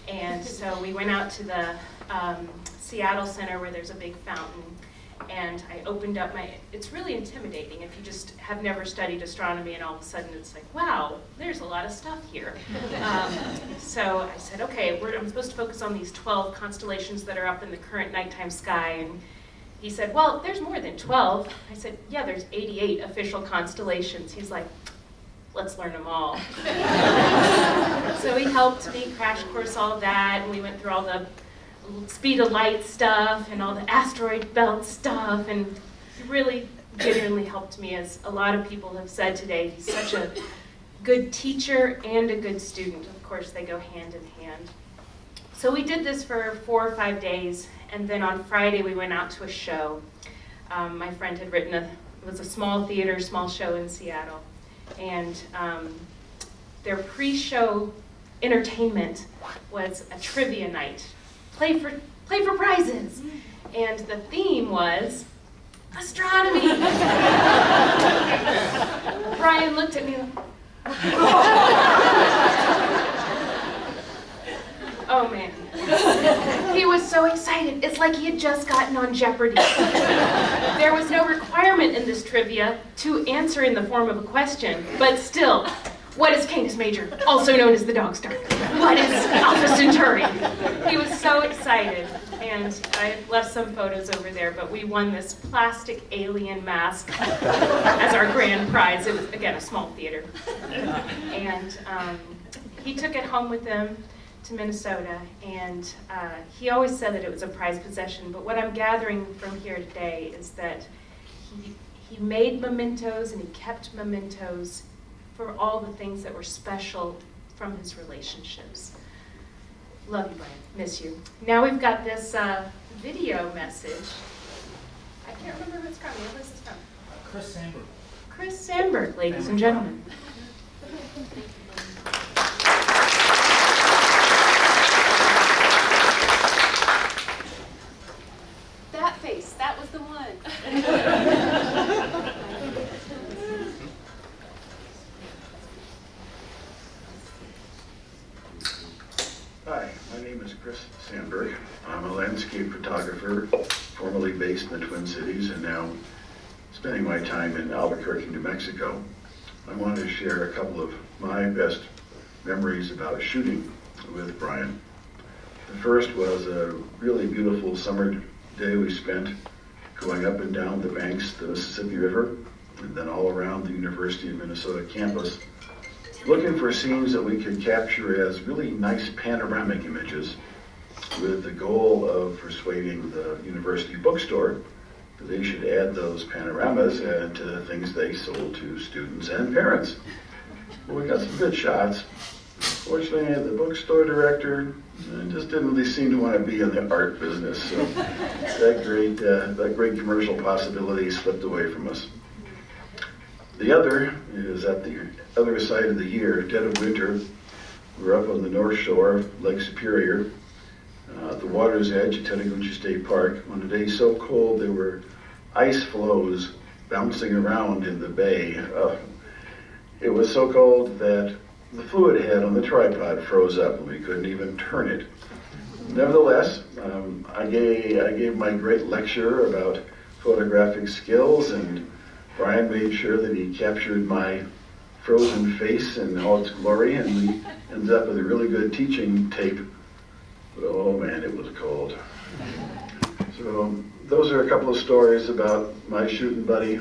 And so we went out to the Seattle Center, where there's a big fountain, and I opened up it's really intimidating if you just have never studied astronomy, and all of a sudden it's like, wow, there's a lot of stuff here. So I said, okay, I'm supposed to focus on these 12 constellations that are up in the current nighttime sky. And he said, well, there's more than 12. I said, yeah, there's 88 official constellations. He's like, let's learn them all. So he helped me crash course all of that, and we went through all the speed of light stuff and all the asteroid belt stuff, and he really genuinely helped me, as a lot of people have said today. He's such a good teacher and a good student. Of course, they go hand in hand. So we did this for 4 or 5 days, and then on Friday we went out to a show. My friend had written it was a small theater, small show in Seattle. And their pre-show entertainment was a trivia night. Play for prizes. And the theme was astronomy. Brian looked at me like, oh man. He was so excited. It's like he had just gotten on Jeopardy. There was no requirement in this trivia to answer in the form of a question, but still, what is Canis Major, also known as the Dog Star? What is Alpha Centauri? He was so excited, and I left some photos over there, but we won this plastic alien mask as our grand prize. It was, again, a small theater. And he took it home with him to Minnesota, and he always said that it was a prized possession, but what I'm gathering from here today is that he made mementos and he kept mementos for all the things that were special from his relationships. Love you, Brian. Miss you. Now we've got this video message. I can't remember who it's from. Who is this from? Chris Sandberg. Chris Sandberg, ladies and gentlemen. That face, that was the one. Hi, my name is Chris Sandberg. I'm a landscape photographer, formerly based in the Twin Cities and now spending my time in Albuquerque, New Mexico. I wanted to share a couple of my best memories about shooting with Brian. The first was a really beautiful summer day we spent going up and down the banks of the Mississippi River and then all around the University of Minnesota campus, looking for scenes that we could capture as really nice panoramic images with the goal of persuading the university bookstore that they should add those panoramas to the things they sold to students and parents. Well, we got some good shots. Fortunately, the bookstore director just didn't really seem to want to be in the art business, so that great commercial possibility slipped away from us. The other is at the other side of the year, dead of winter. We're up on the north shore of Lake Superior, at the water's edge at Tennessee State Park. On a day so cold, there were ice floes bouncing around in the bay. It was so cold that the fluid head on the tripod froze up and we couldn't even turn it. Nevertheless, I gave my great lecture about photographic skills, and Brian made sure that he captured my frozen face in all its glory, and we ended up with a really good teaching tape. But oh man, it was cold. So those are a couple of stories about my shooting buddy,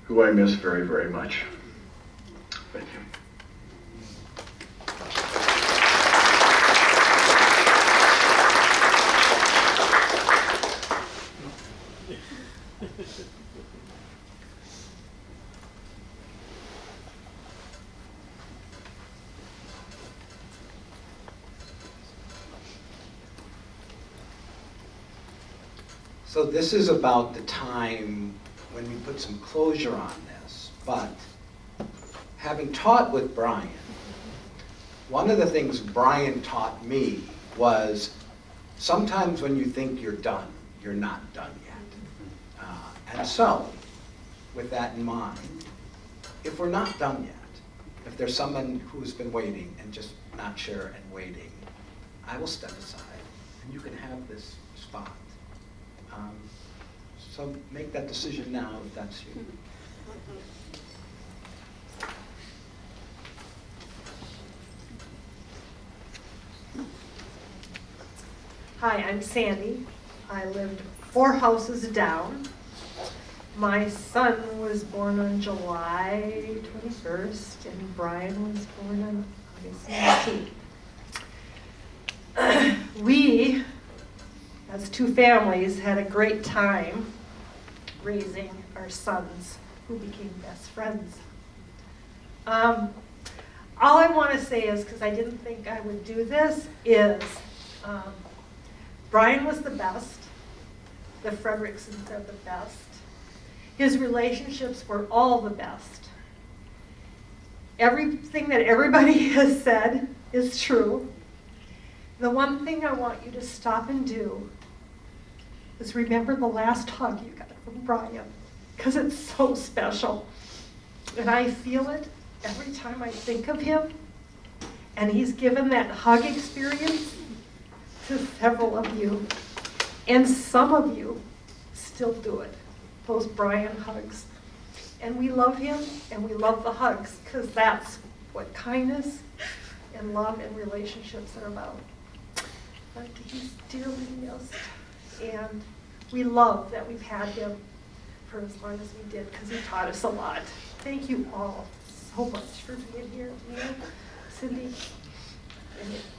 who I miss very, very much. Thank you. So this is about the time when we put some closure on this, but having taught with Brian, one of the things Brian taught me was sometimes when you think you're done, you're not done yet. And so, with that in mind, if we're not done yet, if there's someone who's been waiting and just not sure and waiting, I will step aside and you can have this spot. So make that decision now if that's you. Hi, I'm Sandy. I lived 4 houses down. My son was born on July 21st, and Brian was born on August 19th. We, as 2 families, had a great time raising our sons, who became best friends. All I want to say is, because I didn't think I would do this, is Brian was the best. The Fredricksons are the best. His relationships were all the best. Everything that everybody has said is true. The one thing I want you to stop and do is remember the last hug you got from Brian, because it's so special. And I feel it every time I think of him. And he's given that hug experience to several of you. And some of you still do it, those Brian hugs. And we love him, and we love the hugs, because that's what kindness and love and relationships are about. But he's dearly missed. And we love that we've had him for as long as we did, because he taught us a lot. Thank you all so much for being here. You, Cindy,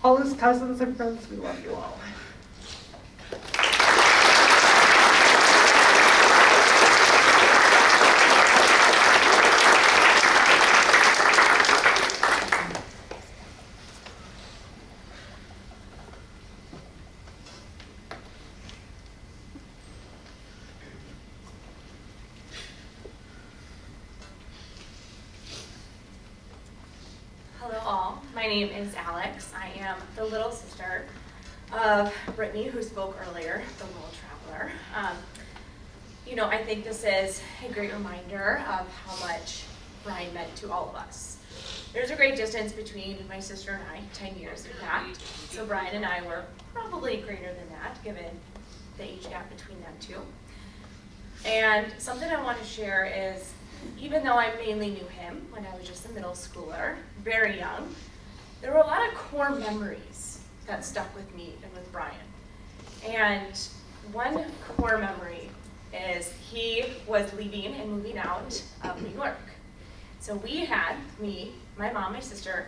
All his cousins and friends, we love you all. Hello all, my name is Alex. I am the little sister of Brittany, who spoke earlier, the little traveler. I think this is a great reminder of how much Brian meant to all of us. There's a great distance between my sister and I, 10 years in fact, so Brian and I were probably greater than that, given the age gap between them two. And something I want to share is, even though I mainly knew him when I was just a middle schooler, very young, there were a lot of core memories that stuck with me and with Brian. And one core memory is he was leaving and moving out of New York. So me, my mom, my sister,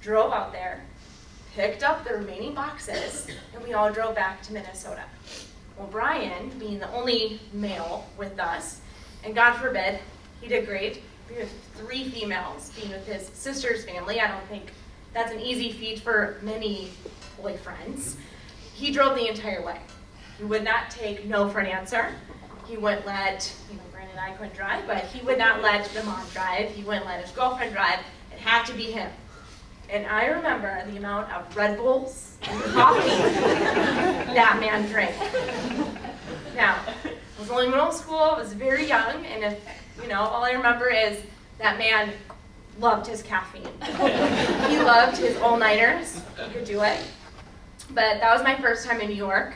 drove out there, picked up the remaining boxes, and we all drove back to Minnesota. Well, Brian, being the only male with us, and God forbid, he did great. We have 3 females, being with his sister's family. I don't think that's an easy feat for many boyfriends. He drove the entire way. He would not take no for an answer. He wouldn't let, Brandon and I couldn't drive, but he would not let the mom drive. He wouldn't let his girlfriend drive. It had to be him. And I remember the amount of Red Bulls and coffee that man drank. Now, I was only in middle school, I was very young, and if, all I remember is that man loved his caffeine. He loved his all-nighters, he could do it. But that was my first time in New York,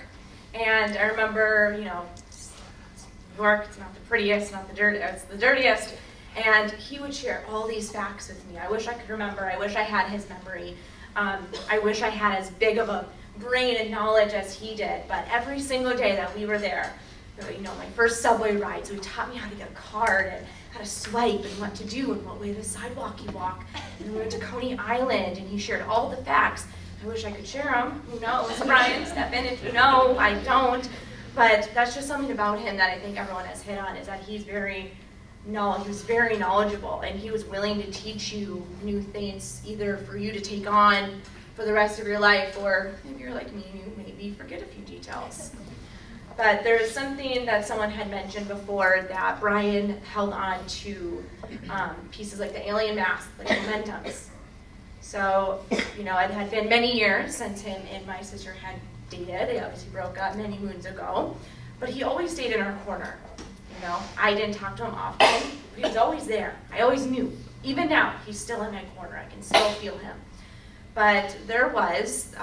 and I remember, New York, it's not the prettiest, not the dirtiest, it's the dirtiest, and he would share all these facts with me. I wish I could remember, I wish I had his memory. I wish I had as big of a brain and knowledge as he did, but every single day that we were there, my first subway ride, so he taught me how to get a card and how to swipe and what to do and what way the sidewalk you walk. And we went to Coney Island and he shared all the facts. I wish I could share them. Who knows? Brian, step in if you know. I don't. But that's just something about him that I think everyone has hit on, is that he was very knowledgeable, and he was willing to teach you new things, either for you to take on for the rest of your life, or if you're like me, you maybe forget a few details. But there's something that someone had mentioned before, that Brian held on to pieces like the alien mask, like momentums. So, it had been many years since him and my sister had dated. They obviously broke up many moons ago, but he always stayed in our corner. I didn't talk to him often, but he was always there. I always knew. Even now, he's still in my corner. I can still feel him. But there was,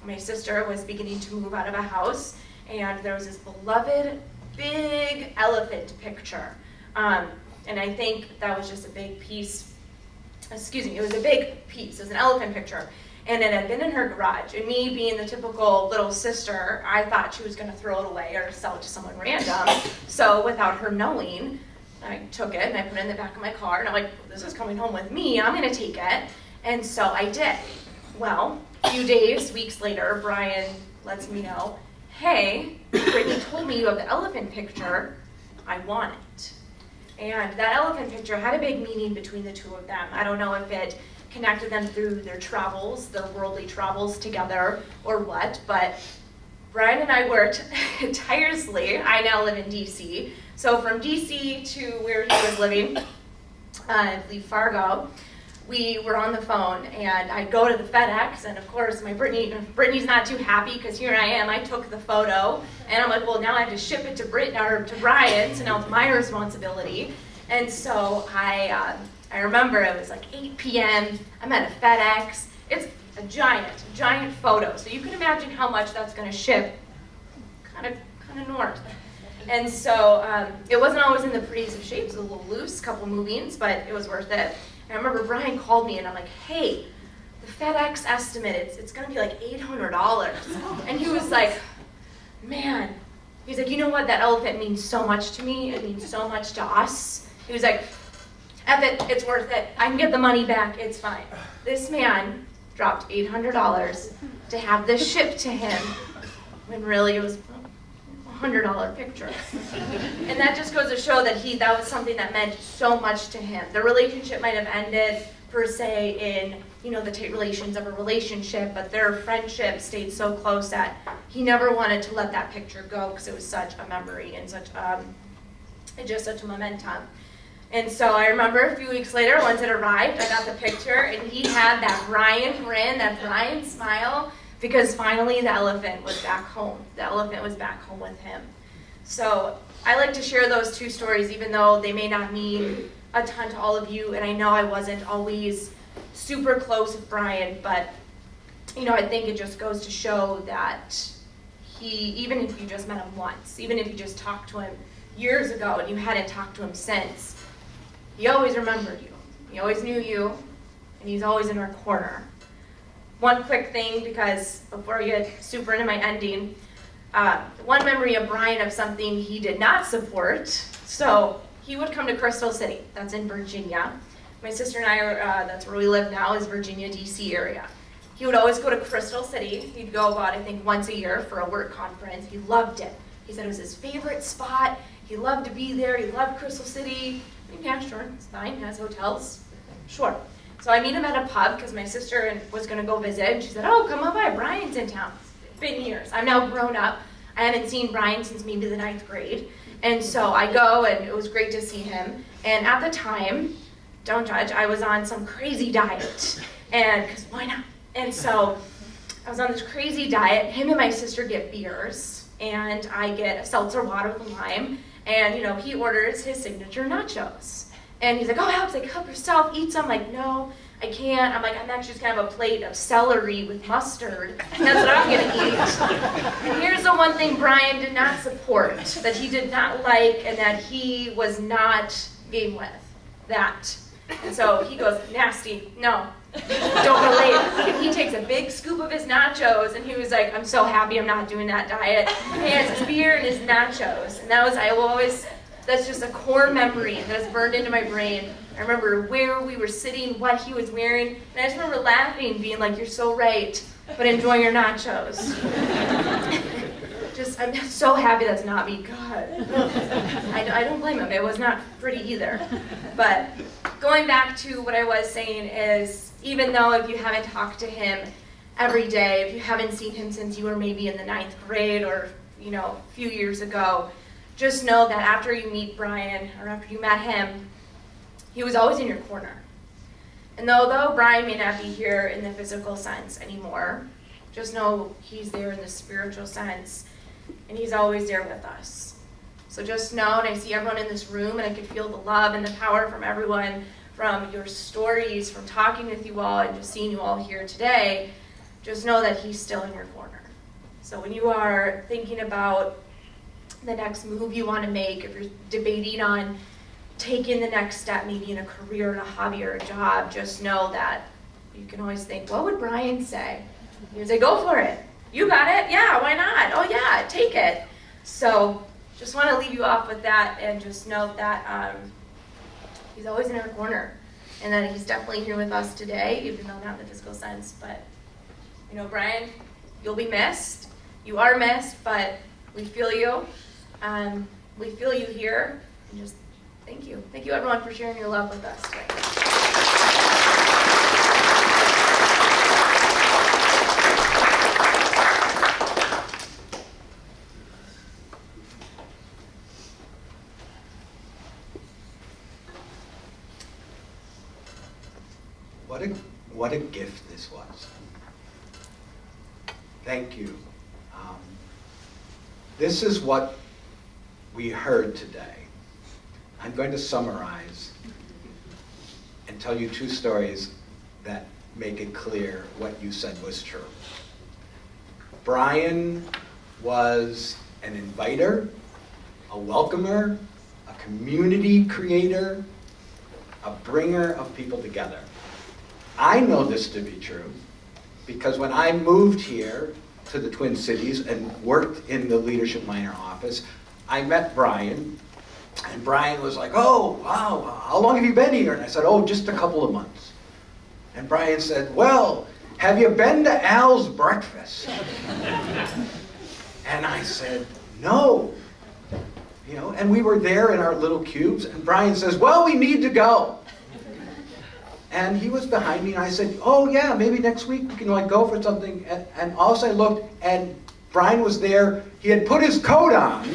my sister was beginning to move out of a house, and there was this beloved big elephant picture. And I think that was just a big piece, it was a big piece, it was an elephant picture. And it had been in her garage. And me being the typical little sister, I thought she was gonna throw it away or sell it to someone random. So without her knowing, I took it and I put it in the back of my car, and I'm like, this is coming home with me, I'm gonna take it. And so I did. Well, a few days, weeks later, Brian lets me know, hey, Brittany told me you have the elephant picture, I want it. And that elephant picture had a big meaning between the two of them. I don't know if it connected them through their travels, their worldly travels together, or what, but Brian and I worked tirelessly. I now live in DC. So from DC to where he was living, I believe Fargo, we were on the phone, and I'd go to the FedEx, and of course Brittany's not too happy, because here I am, I took the photo, and I'm like, well, now I have to ship it to Brian, so now it's my responsibility. And so I remember it was like 8 p.m., I'm at a FedEx, it's a giant photo, so you can imagine how much that's gonna ship kind of north. And so it wasn't always in the prettiest of shapes, it was a little loose, couple movings, but it was worth it. And I remember Brian called me and I'm like, hey, the FedEx estimate, it's gonna be like $800. And he was like, man, he's like, you know what, that elephant means so much to me, it means so much to us. He was like, F it, it's worth it, I can get the money back, it's fine. This man dropped $800 to have this shipped to him when really it was a $100 picture. And that just goes to show that that was something that meant so much to him. The relationship might have ended per se in, the tight relations of a relationship, but their friendship stayed so close that he never wanted to let that picture go because it was such a memory and such a momentum. And so I remember a few weeks later, once it arrived, I got the picture, and he had that Brian grin, that Brian smile, because finally the elephant was back home. The elephant was back home with him. So I like to share those two stories, even though they may not mean a ton to all of you, and I know I wasn't always super close with Brian, but I think it just goes to show that even if you just met him once, even if you just talked to him years ago and you hadn't talked to him since, he always remembered you. He always knew you, and he's always in our corner. One quick thing, because before I get super into my ending, one memory of Brian of something he did not support. So he would come to Crystal City, that's in Virginia. My sister and I, that's where we live now, is Virginia, D.C. area. He would always go to Crystal City. He'd go about, I think, once a year for a work conference. He loved it. He said it was his favorite spot. He loved to be there. He loved Crystal City. Yeah, sure, it's fine. It has hotels. Sure. So I meet him at a pub because my sister was going to go visit, and she said, "Oh, come on by. Brian's in town." It's been years. I'm now grown up. I haven't seen Brian since maybe the 9th grade. And so I go, and it was great to see him. And at the time, don't judge, I was on some crazy diet. And because why not? And so I was on this crazy diet. Him and my sister get beers, and I get a seltzer water with lime. And, he orders his signature nachos. And he's like, "Oh, Alex, help yourself, eat some." I'm like, "No, I can't." I'm actually just going to have a plate of celery with mustard. That's what I'm going to eat. And here's the one thing Brian did not support, that he did not like, and that he was not game with. That. And so he goes, "Nasty, no, don't relate." And he takes a big scoop of his nachos, and he was like, "I'm so happy I'm not doing that diet." And he has his beer and his nachos. And that's just a core memory that is burned into my brain. I remember where we were sitting, what he was wearing, and I just remember laughing, being like, "You're so right, but enjoy your nachos." I'm so happy that's not me. God. I don't blame him. It was not pretty either. But going back to what I was saying is, even though if you haven't talked to him every day, if you haven't seen him since you were maybe in the 9th grade or, a few years ago, just know that after you meet Brian, or after you met him, he was always in your corner. And although Brian may not be here in the physical sense anymore, just know he's there in the spiritual sense, and he's always there with us. So just know, and I see everyone in this room, and I can feel the love and the power from everyone, from your stories, from talking with you all, and just seeing you all here today, just know that he's still in your corner. So when you are thinking about the next move you want to make, if you're debating on taking the next step, maybe in a career, in a hobby, or a job, just know that you can always think, what would Brian say? He would say, "Go for it. You got it? Yeah, why not? Oh yeah, take it." So just want to leave you off with that, and just note that he's always in our corner, and that he's definitely here with us today, even though not in the physical sense. But, Brian, you'll be missed. You are missed, but we feel you. We feel you here, and just thank you. Thank you, everyone, for sharing your love with us today. What a gift this was. Thank you. This is what we heard today. I'm going to summarize and tell you 2 stories that make it clear what you said was true. Brian was an inviter, a welcomer, a community creator, a bringer of people together. I know this to be true because when I moved here to the Twin Cities and worked in the Leadership Minor office, I met Brian, and Brian was like, "Oh, wow, how long have you been here?" And I said, "Oh, just a couple of months." And Brian said, "Well, have you been to Al's breakfast? And I said, no. You know, and we were there in our little cubes, and Brian says, well, we need to go. And he was behind me, and I said, oh yeah, maybe next week we can like go for something. And also I looked, and Brian was there. He had put his coat on.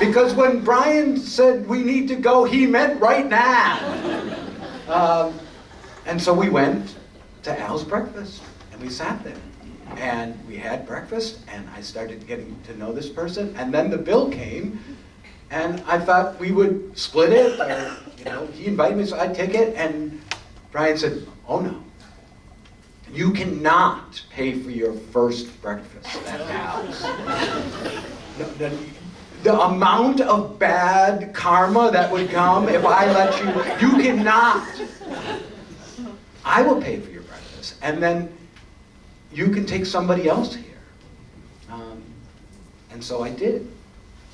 Because when Brian said we need to go, he meant right now. And so we went to Al's breakfast, and we sat there. And we had breakfast, and I started getting to know this person, and then the bill came, and I thought we would split it, or, you know, he invited me, so I'd take it, and Brian said, oh no, you cannot pay for your first breakfast at Al's. The amount of bad karma that would come if I let you cannot. I will pay for your breakfast, and then you can take somebody else here. And so I did.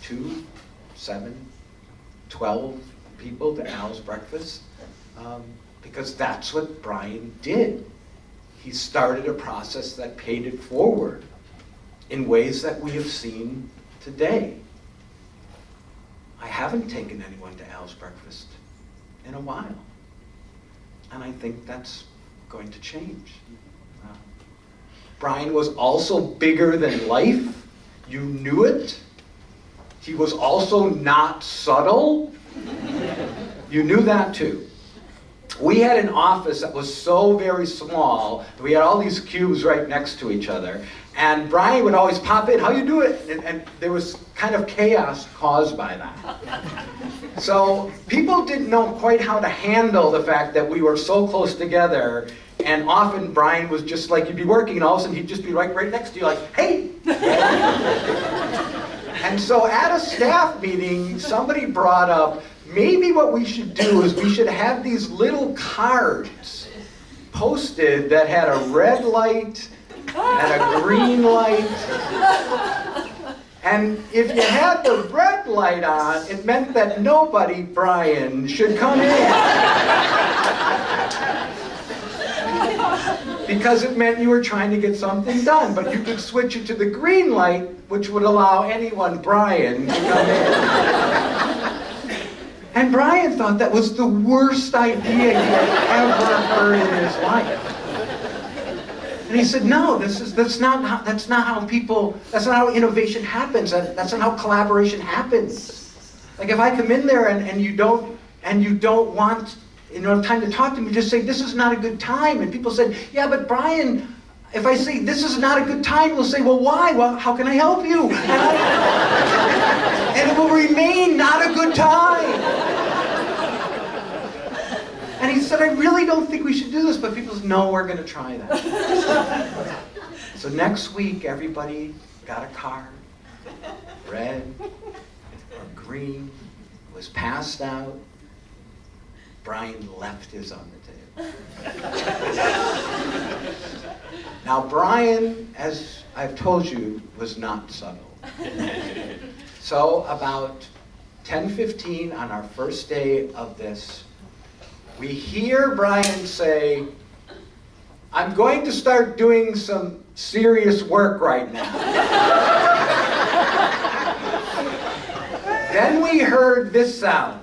2, 7, 12 people to Al's breakfast, because that's what Brian did. He started a process that paid it forward in ways that we have seen today. I haven't taken anyone to Al's breakfast in a while. And I think that's going to change. Brian was also bigger than life. You knew it. He was also not subtle. You knew that too. We had an office that was so very small that we had all these cubes right next to each other. And Brian would always pop in, how you doing? And there was kind of chaos caused by that. So people didn't know quite how to handle the fact that we were so close together. And often Brian was just like, you'd be working and all of a sudden he'd just be right next to you like, hey! And so at a staff meeting, somebody brought up, maybe what we should do is we should have these little cards posted that had a red light and a green light. And if you had the red light on, it meant that nobody, Brian, should come in. Because it meant you were trying to get something done. But you could switch it to the green light, which would allow anyone, Brian, to come in. And Brian thought that was the worst idea he had ever heard in his life. And he said, no, that's not how innovation happens. That's not how collaboration happens. Like if I come in there and you don't want time to talk to me, just say, this is not a good time. And people said, yeah, but Brian, if I say this is not a good time, we'll say, well, why? Well, how can I help you? And it will remain not a good time. And he said, I really don't think we should do this, but people said, no, we're going to try that. So next week, everybody got a card, red or green, was passed out. Brian left his on the table. Now, Brian, as I've told you, was not subtle. So about 10:15 on our first day of this, we hear Brian say, I'm going to start doing some serious work right now. Then we heard this sound.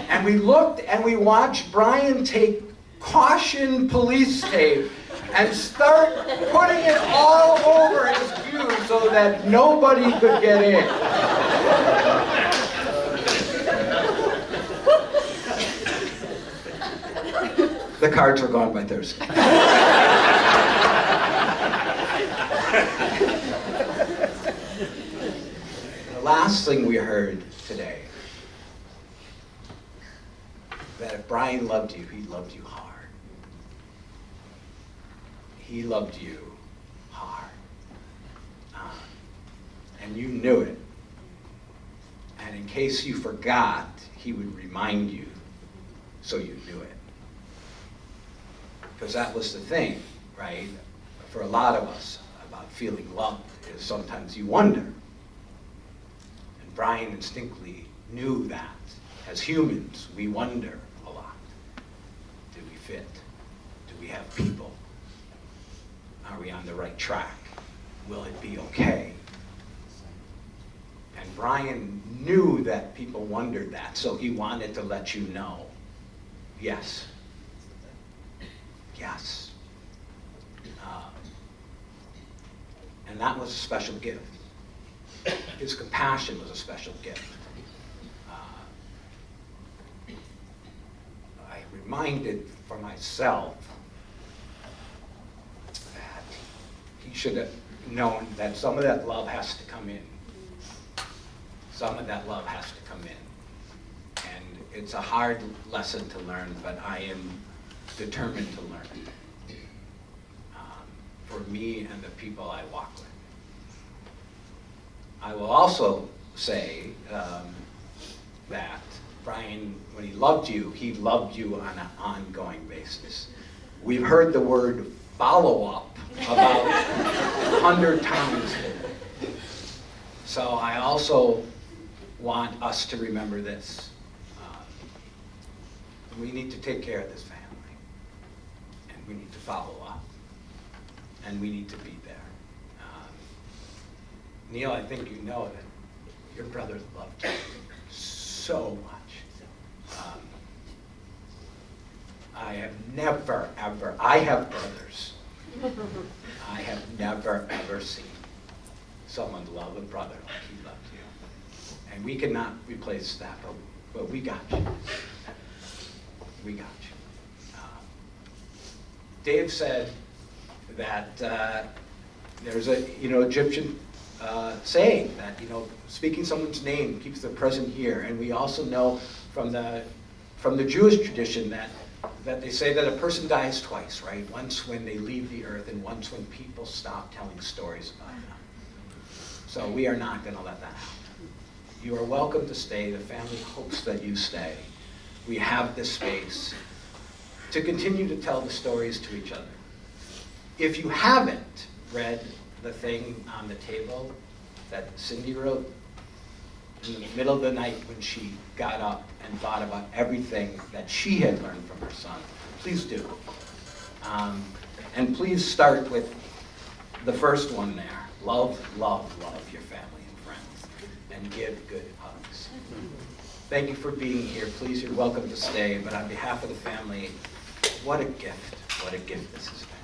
And we looked and we watched Brian take caution police tape and start putting it all over his cube so that nobody could get in. The cards were gone by Thursday. The last thing we heard today, that if Brian loved you, he loved you hard. He loved you hard. And you knew it. And in case you forgot, he would remind you so you knew it. Because that was the thing, right? For a lot of us, about feeling loved is sometimes you wonder. And Brian instinctively knew that. As humans, we wonder a lot. fit? Do we have people? Are we on the right track? Will it be okay? And Brian knew that people wondered that, so he wanted to let you know, yes. Yes. And that was a special gift. His compassion was a special gift. I reminded for myself that he should have known that some of that love has to come in. Some of that love has to come in. And it's a hard lesson to learn, but I am determined to learn it. For me and the people I walk with. I will also say that Brian, when he loved you on an ongoing basis. We've heard the word follow-up about 100 times today. So I also want us to remember this. We need to take care of this family. And we need to follow up. And we need to be there. Neil, I think you know that your brothers loved you so much. I have never, ever, I have brothers. I have never, ever seen someone love a brother like he loved you. And we cannot replace that, but we got you. We got you. Dave said that there's a Egyptian saying that speaking someone's name keeps the present here, and we also know from the Jewish tradition that they say that a person dies twice, right? Once when they leave the earth, and once when people stop telling stories about them. So we are not going to let that happen. You are welcome to stay. The family hopes that you stay. We have this space to continue to tell the stories to each other. If you haven't read the thing on the table that Cindy wrote in the middle of the night when she got up and thought about everything that she had learned from her son, please do. And please start with the first one there. Love, love, love your family and friends, and give good hugs. Thank you for being here. Please, you're welcome to stay, but on behalf of the family, what a gift this has been.